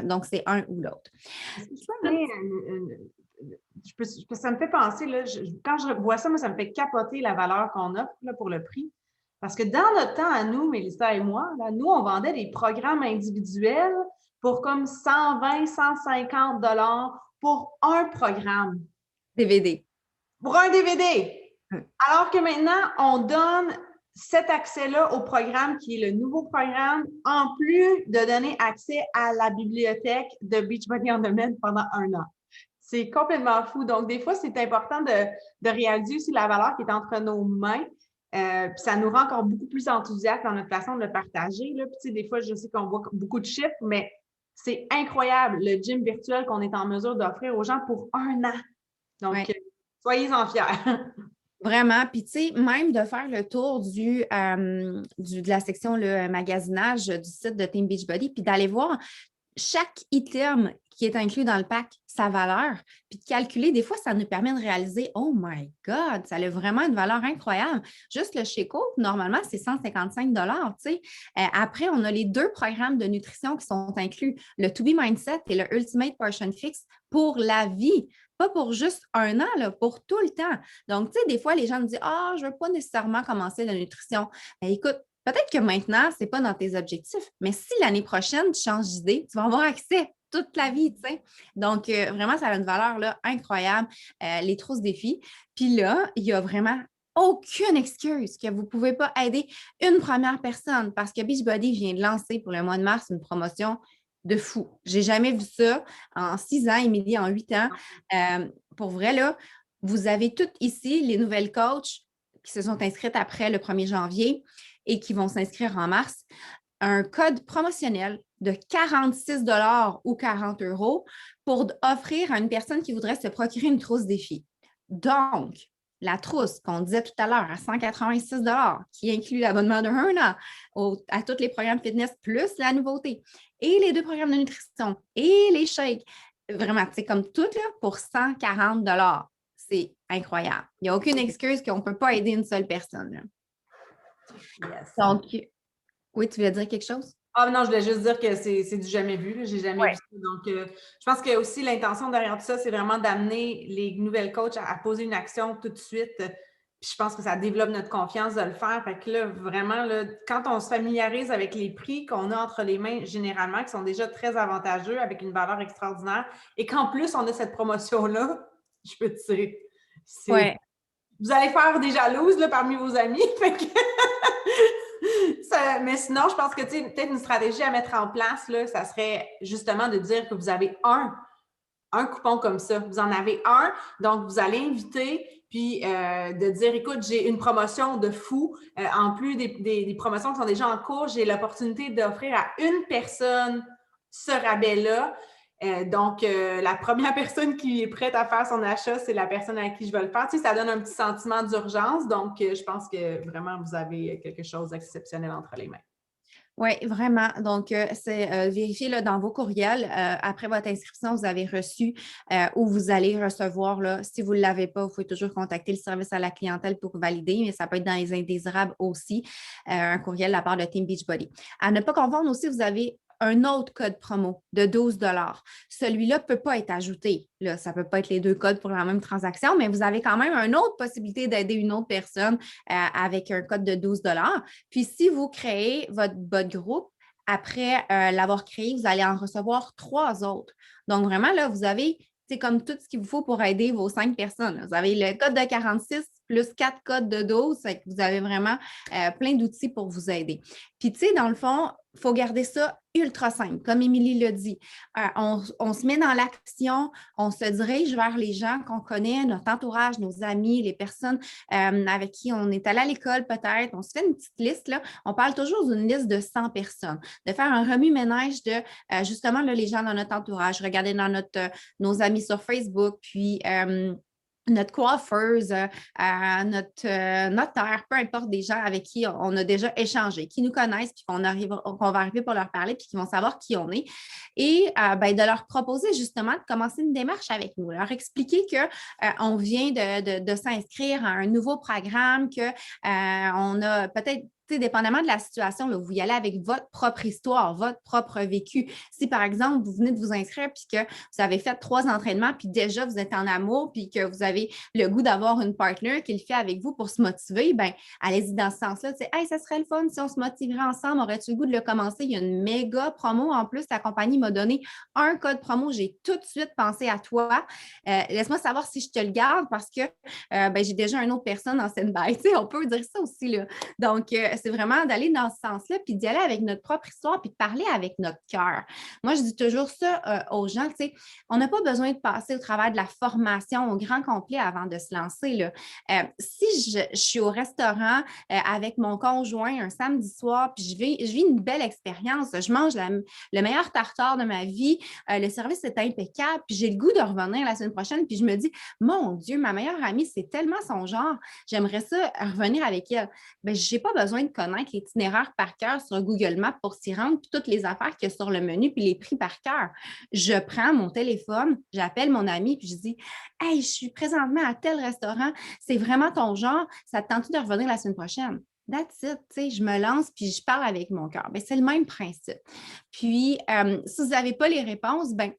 Donc, c'est un ou l'autre. Ça me fait penser, là, quand je vois ça, moi, ça me fait capoter la valeur qu'on offre là, pour le prix. Parce que dans notre temps à nous, Mélissa et moi, là, nous, on vendait des programmes individuels pour comme 120, 150 $ pour un programme. DVD. Pour un DVD. Alors que maintenant, on donne cet accès-là au programme qui est le nouveau programme, en plus de donner accès à la bibliothèque de Beachbody On Demand pendant 1 an. C'est complètement fou. Donc, des fois, c'est important de réaliser aussi la valeur qui est entre nos mains. Puis ça nous rend encore beaucoup plus enthousiastes dans notre façon de le partager. Là. Puis, tu sais, des fois, je sais qu'on voit beaucoup de chiffres, mais c'est incroyable le gym virtuel qu'on est en mesure d'offrir aux gens pour 1 an. Donc, soyez-en fiers. Vraiment. Puis, tu sais, même de faire le tour de la section le magasinage du site de Team Beachbody, puis d'aller voir chaque item qui est inclus dans le pack, sa valeur, puis de calculer, des fois, ça nous permet de réaliser, oh my God, ça a vraiment une valeur incroyable. Juste le Shakeout, normalement, c'est 155 $, tu sais. Après, on a les 2 programmes de nutrition qui sont inclus, le To Be Mindset et le Ultimate Portion Fix pour la vie. Pas pour juste 1 an, là, pour tout le temps. Donc, tu sais, des fois, les gens me disent, ah, je ne veux pas nécessairement commencer la nutrition. Mais écoute, peut-être que maintenant, ce n'est pas dans tes objectifs, mais si l'année prochaine, tu changes d'idée, tu vas avoir accès toute la vie, tu sais. Donc, vraiment, ça a une valeur là, incroyable, les trousses défis. Puis là, il n'y a vraiment aucune excuse que vous ne pouvez pas aider une première personne parce que Beachbody vient de lancer pour le mois de mars une promotion de fou. Je n'ai jamais vu ça en 6 ans, Émilie, en 8 ans. Pour vrai, là, vous avez toutes ici les nouvelles coachs qui se sont inscrites après le 1er janvier et qui vont s'inscrire en mars, un code promotionnel de 46 $ ou 40 € pour offrir à une personne qui voudrait se procurer une trousse défi. Donc, la trousse qu'on disait tout à l'heure à 186 $, qui inclut l'abonnement de 1 an à tous les programmes fitness plus la nouveauté, et les 2 programmes de nutrition, et les shakes, Vraiment, c'est comme tout là, pour 140 $. C'est incroyable. Il n'y a aucune excuse qu'on ne peut pas aider une seule personne, là. Yes. Donc, oui, tu voulais dire quelque chose? Ah non, je voulais juste dire que c'est du jamais vu. Là. J'ai jamais vu Oui. ça. Donc, je pense que aussi l'intention derrière tout ça, c'est vraiment d'amener les nouvelles coachs à poser une action tout de suite. Puis je pense que ça développe notre confiance de le faire. Fait que là, vraiment, là, quand on se familiarise avec les prix qu'on a entre les mains, généralement, qui sont déjà très avantageux, avec une valeur extraordinaire, et qu'en plus, on a cette promotion-là, je peux te dire, Oui. vous allez faire des jalouses là, parmi vos amis. Fait que mais sinon, je pense que peut-être une stratégie à mettre en place, là, ça serait justement de dire que vous avez un coupon comme ça. Vous en avez un, donc vous allez inviter, puis de dire, écoute, j'ai une promotion de fou. En plus des promotions qui sont déjà en cours, j'ai l'opportunité d'offrir à une personne ce rabais-là. Donc, la première personne qui est prête à faire son achat, c'est la personne à qui je vais le faire. Tu sais, ça donne un petit sentiment d'urgence. Donc, je pense que vraiment, vous avez quelque chose d'exceptionnel entre les mains. Oui, vraiment. Donc, c'est vérifier là, dans vos courriels, après votre inscription, vous avez reçu ou vous allez recevoir, là, si vous ne l'avez pas, vous pouvez toujours contacter le service à la clientèle pour valider, mais ça peut être dans les indésirables aussi, un courriel de la part de Team Beachbody. À ne pas confondre aussi, vous avez un autre code promo de 12 $. Celui-là ne peut pas être ajouté. Là, ça ne peut pas être les deux codes pour la même transaction, mais vous avez quand même une autre possibilité d'aider une autre personne avec un code de 12 $. Puis, si vous créez votre groupe, après l'avoir créé, vous allez en recevoir 3 autres. Donc, vraiment, là, vous avez, c'est comme tout ce qu'il vous faut pour aider vos 5 personnes. Là. Vous avez le code de 46 plus 4 codes de 12. Vous avez vraiment plein d'outils pour vous aider. Puis, tu sais, dans le fond, il faut garder ça ultra simple, comme Émilie l'a dit. On se met dans l'action, on se dirige vers les gens qu'on connaît, notre entourage, nos amis, les personnes avec qui on est allé à l'école peut-être. On se fait une petite liste, là. On parle toujours d'une liste de 100 personnes, de faire un remue-ménage de justement là, les gens dans notre entourage, regarder dans nos amis sur Facebook, puis notre coiffeuse, notre notaire, peu importe des gens avec qui on a déjà échangé, qui nous connaissent, puis qu'on va arriver pour leur parler, puis qui vont savoir qui on est. Et de leur proposer justement de commencer une démarche avec nous, leur expliquer qu'on vient de s'inscrire à un nouveau programme, qu'on a peut-être dépendamment de la situation, là, vous y allez avec votre propre histoire, votre propre vécu. Si, par exemple, vous venez de vous inscrire puis que vous avez fait 3 entraînements puis déjà vous êtes en amour puis que vous avez le goût d'avoir une partenaire qui le fait avec vous pour se motiver, bien, allez-y dans ce sens-là. Hey, ça serait le fun si on se motiverait ensemble. Aurais-tu le goût de le commencer? Il y a une méga promo. En plus, la compagnie m'a donné un code promo. J'ai tout de suite pensé à toi. Laisse-moi savoir si je te le garde parce que j'ai déjà une autre personne en stand-by. On peut dire ça aussi, là. Donc, c'est vraiment d'aller dans ce sens-là, puis d'y aller avec notre propre histoire, puis de parler avec notre cœur. Moi, je dis toujours ça aux gens, tu sais, on n'a pas besoin de passer au travers de la formation au grand complet avant de se lancer, là. Si je suis au restaurant avec mon conjoint un samedi soir, puis je vis une belle expérience, je mange le meilleur tartare de ma vie, le service est impeccable, puis j'ai le goût de revenir la semaine prochaine, puis je me dis, mon Dieu, ma meilleure amie, c'est tellement son genre, j'aimerais ça revenir avec elle. Bien, je n'ai pas besoin de connaître l'itinéraire par cœur sur Google Maps pour s'y rendre, puis toutes les affaires qu'il y a sur le menu, puis les prix par cœur. Je prends mon téléphone, j'appelle mon ami, puis je dis Hey, je suis présentement à tel restaurant, c'est vraiment ton genre, ça te tente de revenir la semaine prochaine? That's it, tu sais, je me lance puis je parle avec mon cœur. Bien, c'est le même principe. Puis, si vous n'avez pas les réponses, bien,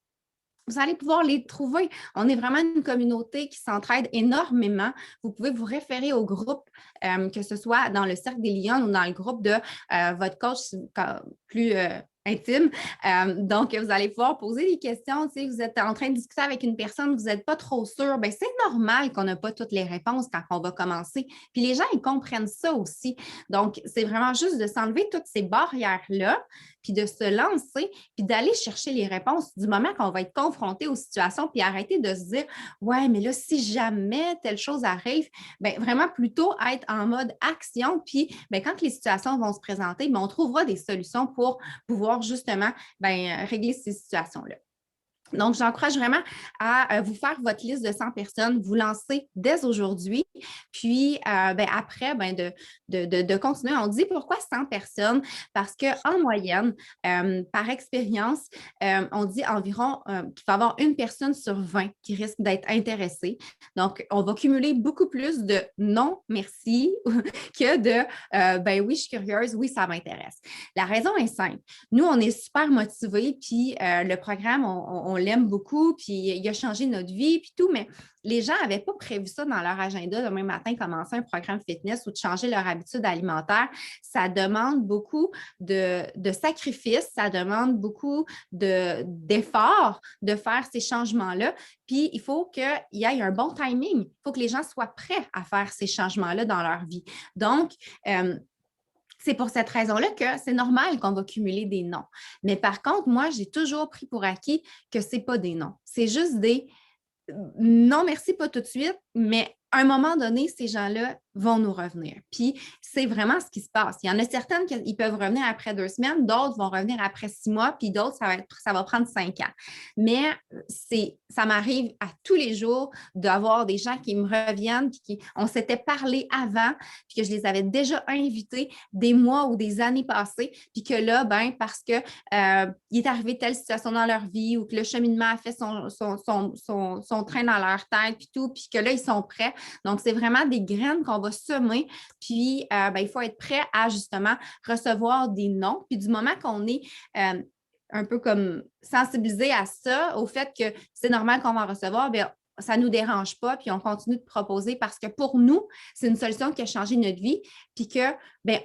vous allez pouvoir les trouver. On est vraiment une communauté qui s'entraide énormément. Vous pouvez vous référer au groupe, que ce soit dans le Cercle des Lions ou dans le groupe de votre coach plus intime. Donc, vous allez pouvoir poser des questions. Tu sais, vous êtes en train de discuter avec une personne, vous n'êtes pas trop sûr. Bien, c'est normal qu'on n'a pas toutes les réponses quand on va commencer. Puis les gens, ils comprennent ça aussi. Donc, c'est vraiment juste de s'enlever toutes ces barrières-là, puis de se lancer, puis d'aller chercher les réponses du moment qu'on va être confronté aux situations, puis arrêter de se dire ouais, mais là, si jamais telle chose arrive, bien, vraiment plutôt être en mode action, puis bien, quand les situations vont se présenter, bien, on trouvera des solutions pour pouvoir justement bien, régler ces situations-là. Donc, j'encourage vraiment à vous faire votre liste de 100 personnes, vous lancer dès aujourd'hui, puis après, de continuer. On dit pourquoi 100 personnes? Parce qu'en moyenne, par expérience, on dit environ qu'il va y avoir une personne sur 20 qui risque d'être intéressée. Donc, on va cumuler beaucoup plus de non, merci que de oui, je suis curieuse, oui, ça m'intéresse. La raison est simple. Nous, on est super motivés, puis le programme, on l'aime beaucoup, puis il a changé notre vie, puis tout, mais les gens n'avaient pas prévu ça dans leur agenda, demain matin, commencer un programme fitness ou de changer leur habitude alimentaire. Ça demande beaucoup de sacrifices, ça demande beaucoup d'efforts de faire ces changements-là, puis il faut qu'il y ait un bon timing, il faut que les gens soient prêts à faire ces changements-là dans leur vie. Donc, c'est pour cette raison-là que c'est normal qu'on va cumuler des noms. Mais par contre, moi, j'ai toujours pris pour acquis que ce n'est pas des noms. C'est juste des non, merci, pas tout de suite, mais à un moment donné, ces gens-là vont nous revenir. Puis, c'est vraiment ce qui se passe. Il y en a certaines qui peuvent revenir après 2 semaines, d'autres vont revenir après 6 mois, puis d'autres, ça va prendre 5 ans. Mais ça m'arrive à tous les jours d'avoir des gens qui me reviennent, puis on s'était parlé avant, puis que je les avais déjà invités des mois ou des années passées, puis que là, parce que il est arrivé telle situation dans leur vie ou que le cheminement a fait son train dans leur tête, puis tout, puis que là, ils sont prêts. Donc, c'est vraiment des graines qu'on va semer, puis il faut être prêt à justement recevoir des noms. Puis du moment qu'on est un peu comme sensibilisé à ça, au fait que c'est normal qu'on va en recevoir, bien, ça ne nous dérange pas, puis on continue de proposer parce que pour nous, c'est une solution qui a changé notre vie, puis que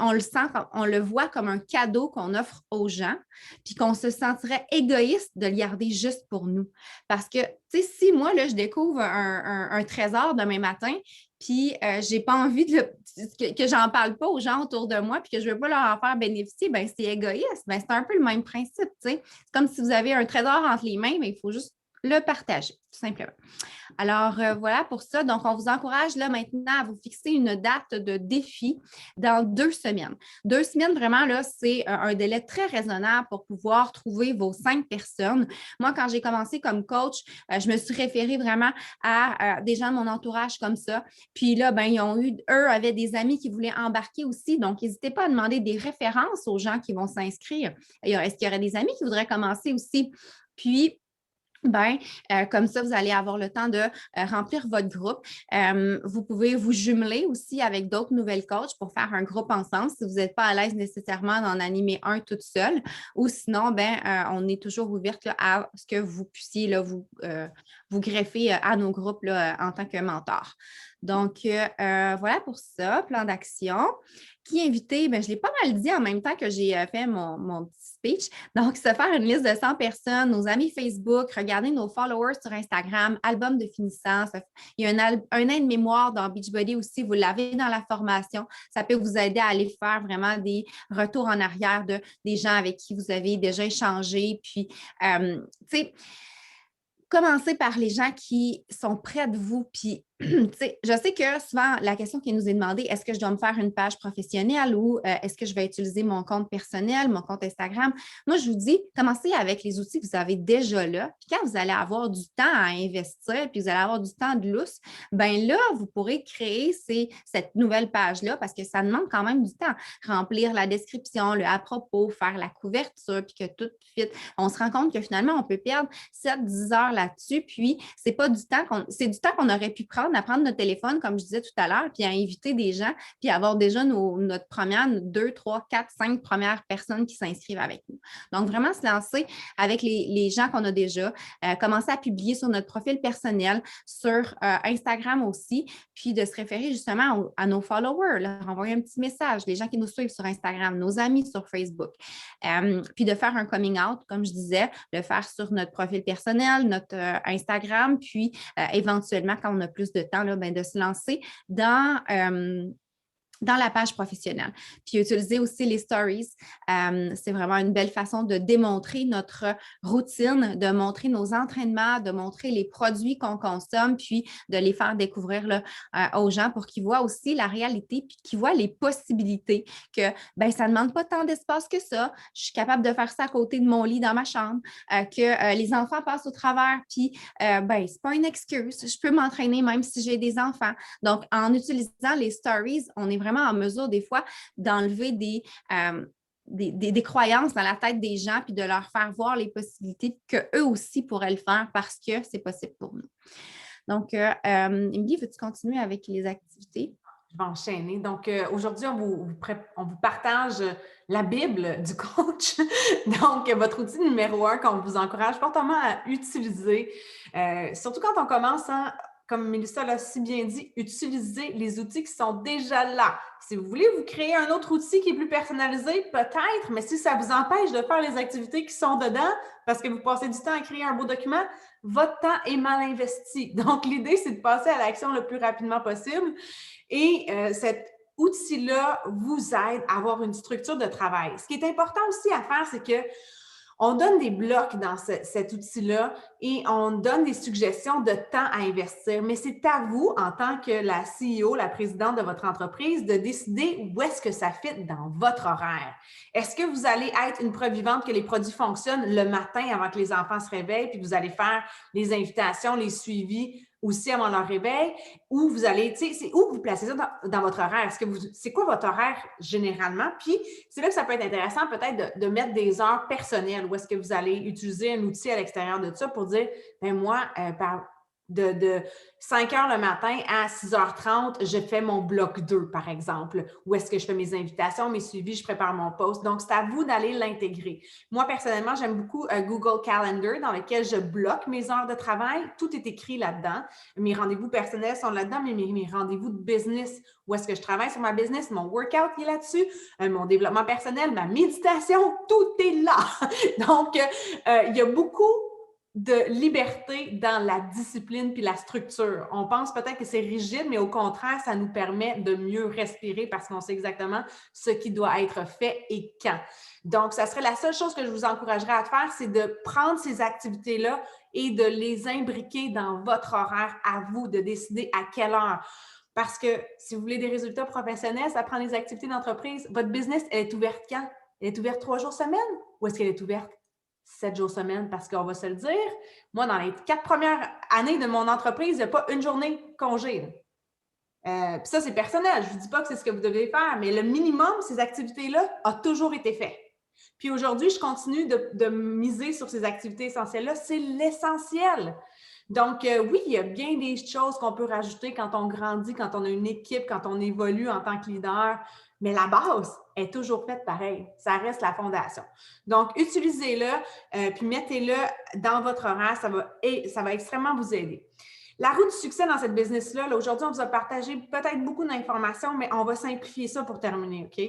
on le sent, on le voit comme un cadeau qu'on offre aux gens, puis qu'on se sentirait égoïste de le garder juste pour nous. Parce que, tu sais, si moi, là, je découvre un trésor demain matin, puis je n'ai pas envie que j'en parle pas aux gens autour de moi, puis que je ne veux pas leur en faire bénéficier, c'est égoïste. C'est un peu le même principe, tu sais. C'est comme si vous avez un trésor entre les mains, mais il faut juste le partager, tout simplement. Alors, voilà pour ça. Donc, on vous encourage là maintenant à vous fixer une date de défi dans 2 semaines. 2 semaines, vraiment, là, c'est un délai très raisonnable pour pouvoir trouver vos 5 personnes. Moi, quand j'ai commencé comme coach, je me suis référée vraiment à des gens de mon entourage comme ça. Puis là, eux avaient des amis qui voulaient embarquer aussi. Donc, n'hésitez pas à demander des références aux gens qui vont s'inscrire. Est-ce qu'il y aurait des amis qui voudraient commencer aussi? Puis, comme ça, vous allez avoir le temps de remplir votre groupe. Vous pouvez vous jumeler aussi avec d'autres nouvelles coachs pour faire un groupe ensemble si vous n'êtes pas à l'aise nécessairement d'en animer un toute seule. Ou sinon, on est toujours ouverte là, à ce que vous puissiez là, vous greffer à nos groupes là, en tant que mentor. Donc, voilà pour ça, plan d'action. Qui inviter? Je l'ai pas mal dit en même temps que j'ai fait mon petit speech. Donc, se faire une liste de 100 personnes, nos amis Facebook, regarder nos followers sur Instagram, album de finissant. Il y a un aide-mémoire dans Beachbody aussi, vous l'avez dans la formation. Ça peut vous aider à aller faire vraiment des retours en arrière des gens avec qui vous avez déjà échangé. Puis, tu sais, commencez par les gens qui sont près de vous, puis je sais que souvent, la question qui nous est demandée, est-ce que je dois me faire une page professionnelle ou est-ce que je vais utiliser mon compte personnel, mon compte Instagram? Moi, je vous dis, commencez avec les outils que vous avez déjà là. Puis quand vous allez avoir du temps à investir, puis vous allez avoir du temps de lousse, là, vous pourrez créer cette nouvelle page-là parce que ça demande quand même du temps. Remplir la description, le à propos, faire la couverture, puis que tout fit. On se rend compte que finalement, on peut perdre 7-10 heures là-dessus, puis c'est du temps qu'on aurait pu prendre à prendre notre téléphone, comme je disais tout à l'heure, puis à inviter des gens, puis avoir déjà notre première, 2, 3, 4, 5 premières personnes qui s'inscrivent avec nous. Donc, vraiment se lancer avec les gens qu'on a déjà, commencer à publier sur notre profil personnel, sur Instagram aussi, puis de se référer justement à nos followers, leur envoyer un petit message, les gens qui nous suivent sur Instagram, nos amis sur Facebook, puis de faire un coming out, comme je disais, le faire sur notre profil personnel, notre Instagram, puis éventuellement, quand on a plus de temps, là, de se lancer dans dans la page professionnelle. Puis utiliser aussi les stories. C'est vraiment une belle façon de démontrer notre routine, de montrer nos entraînements, de montrer les produits qu'on consomme, puis de les faire découvrir là, aux gens pour qu'ils voient aussi la réalité, puis qu'ils voient les possibilités, que ben, ça ne demande pas tant d'espace que ça. Je suis capable de faire ça à côté de mon lit dans ma chambre, que les enfants passent au travers, puis ben, c'est pas une excuse. Je peux m'entraîner même si j'ai des enfants. Donc, en utilisant les stories, on est vraiment en mesure des fois d'enlever des croyances dans la tête des gens puis de leur faire voir les possibilités qu'eux aussi pourraient le faire parce que c'est possible pour nous. Donc, Émilie, veux-tu continuer avec les activités? Je vais enchaîner. Donc, aujourd'hui, on vous partage la Bible du coach. Donc, votre outil numéro 1 qu'on vous encourage fortement à utiliser, surtout quand on commence, hein, comme Mélissa l'a si bien dit, utiliser les outils qui sont déjà là. Si vous voulez vous créer un autre outil qui est plus personnalisé, peut-être, mais si ça vous empêche de faire les activités qui sont dedans, parce que vous passez du temps à créer un beau document, votre temps est mal investi. Donc, l'idée, c'est de passer à l'action le plus rapidement possible. Et cet outil-là vous aide à avoir une structure de travail. Ce qui est important aussi à faire, c'est que on donne des blocs dans cet outil-là et on donne des suggestions de temps à investir. Mais c'est à vous, en tant que la CEO, la présidente de votre entreprise, de décider où est-ce que ça fit dans votre horaire. Est-ce que vous allez être une preuve vivante que les produits fonctionnent le matin avant que les enfants se réveillent, puis vous allez faire les invitations, les suivis aussi avant leur réveil, ou vous allez, tu sais, c'est où vous placez ça dans votre horaire? C'est quoi votre horaire généralement? Puis, c'est là que ça peut être intéressant peut-être de mettre des heures personnelles où est-ce que vous allez utiliser un outil à l'extérieur de ça pour dire, bien moi, de 5 heures le matin à 6h30, je fais mon bloc 2, par exemple. Où est-ce que je fais mes invitations, mes suivis, je prépare mon post. Donc, c'est à vous d'aller l'intégrer. Moi, personnellement, j'aime beaucoup Google Calendar dans lequel je bloque mes heures de travail. Tout est écrit là-dedans. Mes rendez-vous personnels sont là-dedans, mais mes rendez-vous de business, où est-ce que je travaille sur ma business, mon workout qui est là-dessus, mon développement personnel, ma méditation, tout est là. Donc, il y a beaucoup de liberté dans la discipline puis la structure. On pense peut-être que c'est rigide, mais au contraire, ça nous permet de mieux respirer parce qu'on sait exactement ce qui doit être fait et quand. Donc, ça serait la seule chose que je vous encouragerais à faire, c'est de prendre ces activités-là et de les imbriquer dans votre horaire à vous, de décider à quelle heure. Parce que si vous voulez des résultats professionnels, ça prend des activités d'entreprise. Votre business, elle est ouverte quand? Elle est ouverte 3 jours semaine ou est-ce qu'elle est ouverte 7 jours semaine? Parce qu'on va se le dire, moi, dans les 4 premières années de mon entreprise, il n'y a pas une journée congé. Puis ça, c'est personnel. Je ne vous dis pas que c'est ce que vous devez faire, mais le minimum, ces activités-là, a toujours été fait. Puis aujourd'hui, je continue de miser sur ces activités essentielles-là. C'est l'essentiel. Donc, oui, il y a bien des choses qu'on peut rajouter quand on grandit, quand on a une équipe, quand on évolue en tant que leader, mais la base est toujours faite pareil. Ça reste la fondation. Donc, utilisez-le, puis mettez-le dans votre horaire. Ça va extrêmement vous aider. La route du succès dans cette business-là, aujourd'hui, on vous a partagé peut-être beaucoup d'informations, mais on va simplifier ça pour terminer, OK?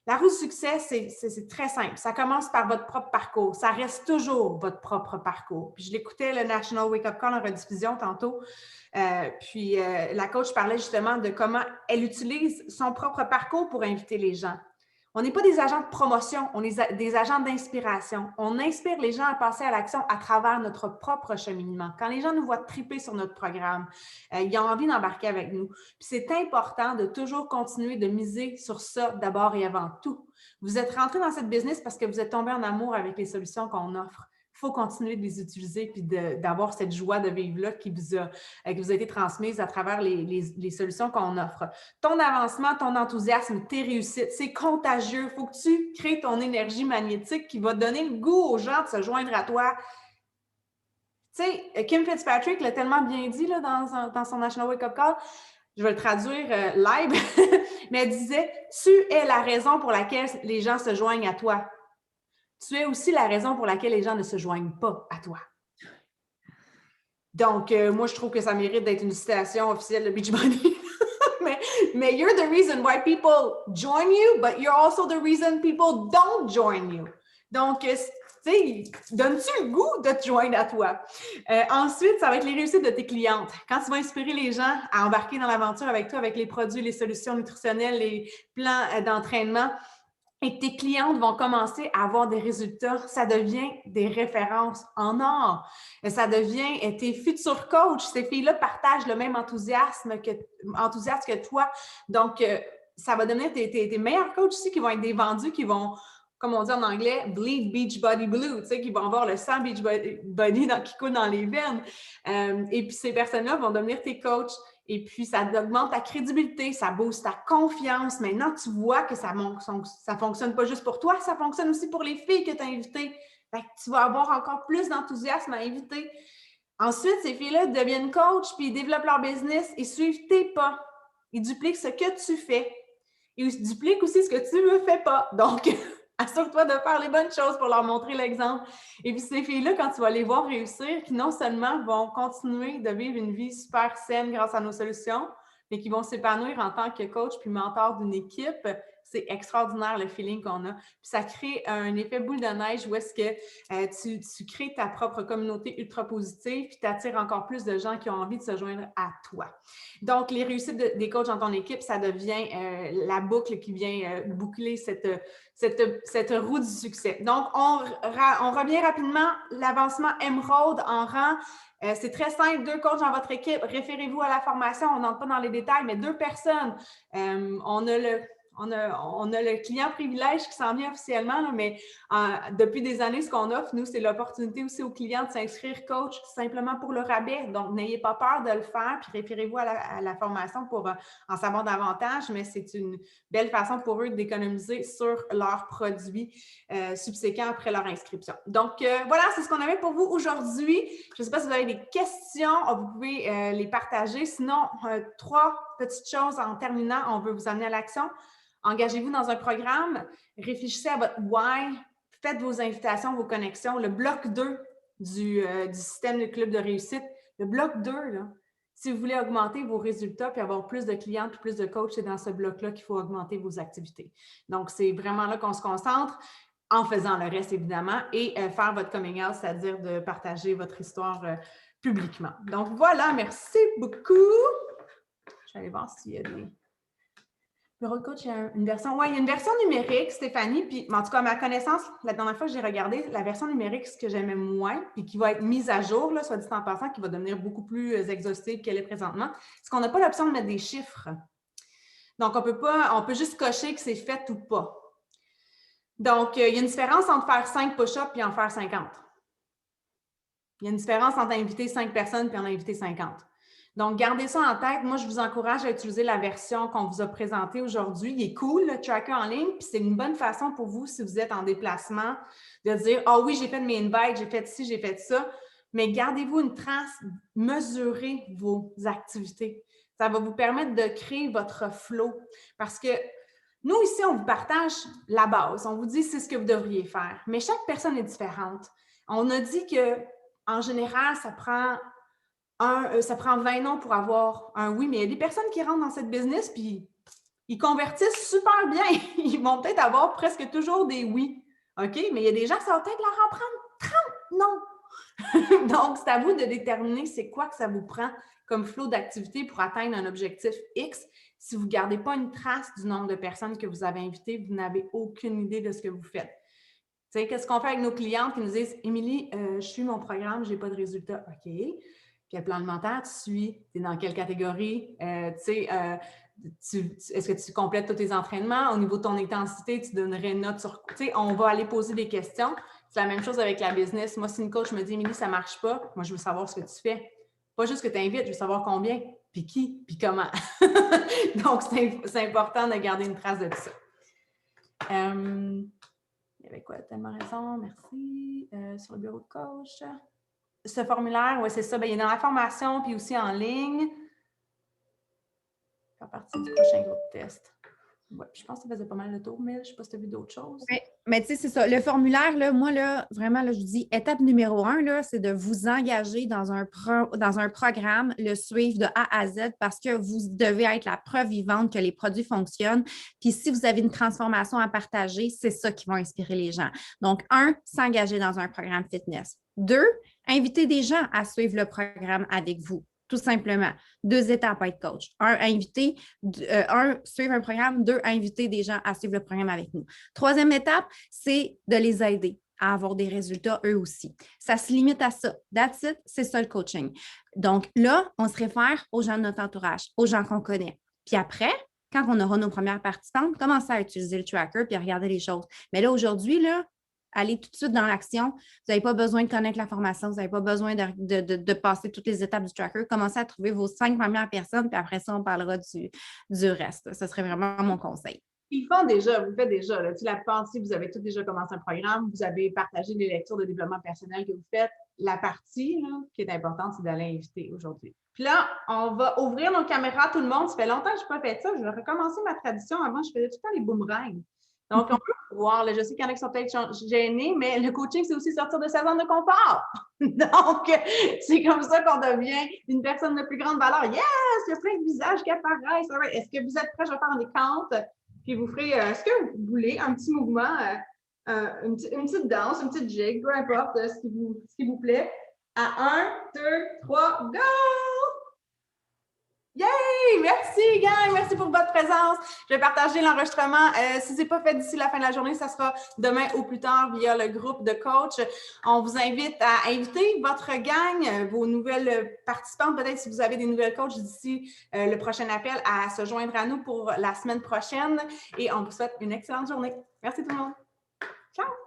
La route du succès, c'est très simple. Ça commence par votre propre parcours. Ça reste toujours votre propre parcours. Puis je l'écoutais, le National Wake Up Call en rediffusion tantôt. La coach parlait justement de comment elle utilise son propre parcours pour inviter les gens. On n'est pas des agents de promotion, on est des agents d'inspiration. On inspire les gens à passer à l'action à travers notre propre cheminement. Quand les gens nous voient triper sur notre programme, ils ont envie d'embarquer avec nous. Puis c'est important de toujours continuer de miser sur ça d'abord et avant tout. Vous êtes rentré dans cette business parce que vous êtes tombé en amour avec les solutions qu'on offre. Il faut continuer de les utiliser puis d'avoir cette joie de vivre-là qui vous a été transmise à travers les solutions qu'on offre. Ton avancement, ton enthousiasme, tes réussites, c'est contagieux. Il faut que tu crées ton énergie magnétique qui va donner le goût aux gens de se joindre à toi. Tu sais, Kim Fitzpatrick l'a tellement bien dit là, dans son National Wake Up Call. Je vais le traduire live, mais elle disait « Tu es la raison pour laquelle les gens se joignent à toi. » Tu es aussi la raison pour laquelle les gens ne se joignent pas à toi. Donc, moi, je trouve que ça mérite d'être une citation officielle de Beachbody. mais you're the reason why people join you, but you're also the reason people don't join you. Donc, donnes-tu le goût de te joindre à toi? Ensuite, ça va être les réussites de tes clientes. Quand tu vas inspirer les gens à embarquer dans l'aventure avec toi, avec les produits, les solutions nutritionnelles, les plans d'entraînement, et tes clientes vont commencer à avoir des résultats, ça devient des références en or. Ça devient tes futurs coachs. Ces filles-là partagent le même enthousiasme que toi. Donc, ça va devenir tes meilleurs coachs aussi qui vont être des vendus, qui vont, comme on dit en anglais, bleed beach body blue, qui vont avoir le sang beach body qui coule dans les veines. Et puis, ces personnes-là vont devenir tes coachs. Et puis, ça augmente ta crédibilité, ça booste ta confiance. Maintenant, tu vois que ça ne fonctionne pas juste pour toi, ça fonctionne aussi pour les filles que tu as invitées. Fait que tu vas avoir encore plus d'enthousiasme à inviter. Ensuite, ces filles-là deviennent coach, puis ils développent leur business, ils suivent tes pas. Ils dupliquent ce que tu fais. Ils dupliquent aussi ce que tu ne fais pas. Donc, assure-toi de faire les bonnes choses pour leur montrer l'exemple. Et puis, ces filles-là, quand tu vas les voir réussir, qui non seulement vont continuer de vivre une vie super saine grâce à nos solutions, mais qui vont s'épanouir en tant que coach puis mentor d'une équipe, c'est extraordinaire le feeling qu'on a. Puis ça crée un effet boule de neige où est-ce que tu crées ta propre communauté ultra positive puis tu attires encore plus de gens qui ont envie de se joindre à toi. Donc, les réussites des coachs dans ton équipe, ça devient la boucle qui vient boucler cette roue du succès. Donc, on revient rapidement. L'avancement émeraude en rang. C'est très simple, 2 coachs dans votre équipe. Référez-vous à la formation. On n'entre pas dans les détails, mais 2 personnes. On a le client privilège qui s'en vient officiellement, là, mais depuis des années, ce qu'on offre, nous, c'est l'opportunité aussi aux clients de s'inscrire coach simplement pour le rabais. Donc, n'ayez pas peur de le faire, puis référez-vous à la formation pour en savoir davantage, mais c'est une belle façon pour eux d'économiser sur leurs produits subséquents après leur inscription. Donc, voilà, c'est ce qu'on avait pour vous aujourd'hui. Je ne sais pas si vous avez des questions, vous pouvez les partager. Sinon, 3 petites choses en terminant, on veut vous amener à l'action. Engagez-vous dans un programme, réfléchissez à votre why, faites vos invitations, vos connexions. Le bloc 2 du système de club de réussite, le bloc 2, là, si vous voulez augmenter vos résultats puis avoir plus de clients puis plus de coachs, c'est dans ce bloc-là qu'il faut augmenter vos activités. Donc, c'est vraiment là qu'on se concentre en faisant le reste, évidemment, et faire votre coming out, c'est-à-dire de partager votre histoire publiquement. Donc, voilà, merci beaucoup. Je vais aller voir s'il y a des... Bureau de coach, il y a une version. Oui, il y a une version numérique, Stéphanie. Puis, en tout cas, à ma connaissance, la dernière fois que j'ai regardé, la version numérique, ce que j'aimais moins, puis qui va être mise à jour, là, soit dit en passant, qui va devenir beaucoup plus exhaustive qu'elle est présentement, c'est qu'on n'a pas l'option de mettre des chiffres. Donc, on peut juste cocher que c'est fait ou pas. Donc, il y a une différence entre faire 5 push-ups et en faire 50. Il y a une différence entre inviter 5 personnes et en inviter 50. Donc, gardez ça en tête. Moi, je vous encourage à utiliser la version qu'on vous a présentée aujourd'hui. Il est cool, le tracker en ligne, puis c'est une bonne façon pour vous, si vous êtes en déplacement, de dire « Ah oui, j'ai fait mes invites, j'ai fait ci, j'ai fait ça », mais gardez-vous une trace, mesurez vos activités. Ça va vous permettre de créer votre flow parce que nous, ici, on vous partage la base. On vous dit c'est ce que vous devriez faire, mais chaque personne est différente. On a dit qu'en général, ça prend 20 noms pour avoir un oui, mais il y a des personnes qui rentrent dans cette business puis ils convertissent super bien. Ils vont peut-être avoir presque toujours des oui. OK? Mais il y a des gens qui ça va peut-être leur en prendre 30 non. Donc, c'est à vous de déterminer c'est quoi que ça vous prend comme flot d'activité pour atteindre un objectif X. Si vous ne gardez pas une trace du nombre de personnes que vous avez invitées, vous n'avez aucune idée de ce que vous faites. Tu sais, qu'est-ce qu'on fait avec nos clientes qui nous disent « Émilie, je suis mon programme, je n'ai pas de résultat. » OK. Quel plan alimentaire tu suis? Tu es dans quelle catégorie? Est-ce que tu complètes tous tes entraînements? Au niveau de ton intensité, tu donnerais une note sur... On va aller poser des questions. C'est la même chose avec la business. Moi, si une coach me dit « Émilie, ça ne marche pas », moi, je veux savoir ce que tu fais. Pas juste que tu invites, je veux savoir combien, puis qui, puis comment. Donc, c'est important de garder une trace de tout ça. Il y avait quoi? Tellement raison, merci. Sur le bureau de coach... Ce formulaire, oui, c'est ça. Bien, il est dans la formation, puis aussi en ligne. Faire partie du prochain groupe test. Ouais, je pense que ça faisait pas mal le tour, mais je ne sais pas si tu as vu d'autres choses. Oui, Mais tu sais, c'est ça. Le formulaire, là, moi, là, vraiment, là, je vous dis, étape numéro 1, là, c'est de vous engager dans dans un programme, le suivre de A à Z parce que vous devez être la preuve vivante que les produits fonctionnent. Puis si vous avez une transformation à partager, c'est ça qui va inspirer les gens. Donc, 1, s'engager dans un programme fitness. 2, inviter des gens à suivre le programme avec vous. Tout simplement. 2 étapes à être coach. 1, inviter, 1, suivre un programme. 2, inviter des gens à suivre le programme avec nous. 3e étape, c'est de les aider à avoir des résultats eux aussi. Ça se limite à ça. That's it, c'est ça le coaching. Donc là, on se réfère aux gens de notre entourage, aux gens qu'on connaît. Puis après, quand on aura nos premières participantes, commencer à utiliser le tracker puis à regarder les choses. Mais là, aujourd'hui, là, allez tout de suite dans l'action. Vous n'avez pas besoin de connaître la formation, vous n'avez pas besoin de passer toutes les étapes du tracker. Commencez à trouver vos 5 premières personnes, puis après ça, on parlera du reste. Ce serait vraiment mon conseil. Ils font déjà, vous le faites déjà. Là. La partie, vous avez tous déjà commencé un programme, vous avez partagé les lectures de développement personnel que vous faites. La partie là, qui est importante, c'est d'aller inviter aujourd'hui. Puis là, on va ouvrir nos caméras, tout le monde. Ça fait longtemps que je n'ai pas fait ça. Je vais recommencer ma tradition. Avant, je faisais tout le temps les boomerangs. Donc, on peut voir, là, je sais qu'il y en a qui sont peut-être gênés, mais le coaching, c'est aussi sortir de sa zone de confort. Donc, c'est comme ça qu'on devient une personne de plus grande valeur. Yes! Il y a plein de visages qui apparaissent. Est-ce que vous êtes prêts? Je vais faire un décompte. Puis vous ferez ce que vous voulez, un petit mouvement, une petite danse, une petite jig, peu importe ce qui vous plaît. À 1, 2, 3, go! Yay! Merci, gang! Merci pour votre présence. Je vais partager l'enregistrement. Si ce n'est pas fait d'ici la fin de la journée, ça sera demain ou plus tard via le groupe de coach. On vous invite à inviter votre gang, vos nouvelles participantes, peut-être si vous avez des nouvelles coachs d'ici le prochain appel, à se joindre à nous pour la semaine prochaine. Et on vous souhaite une excellente journée. Merci tout le monde. Ciao!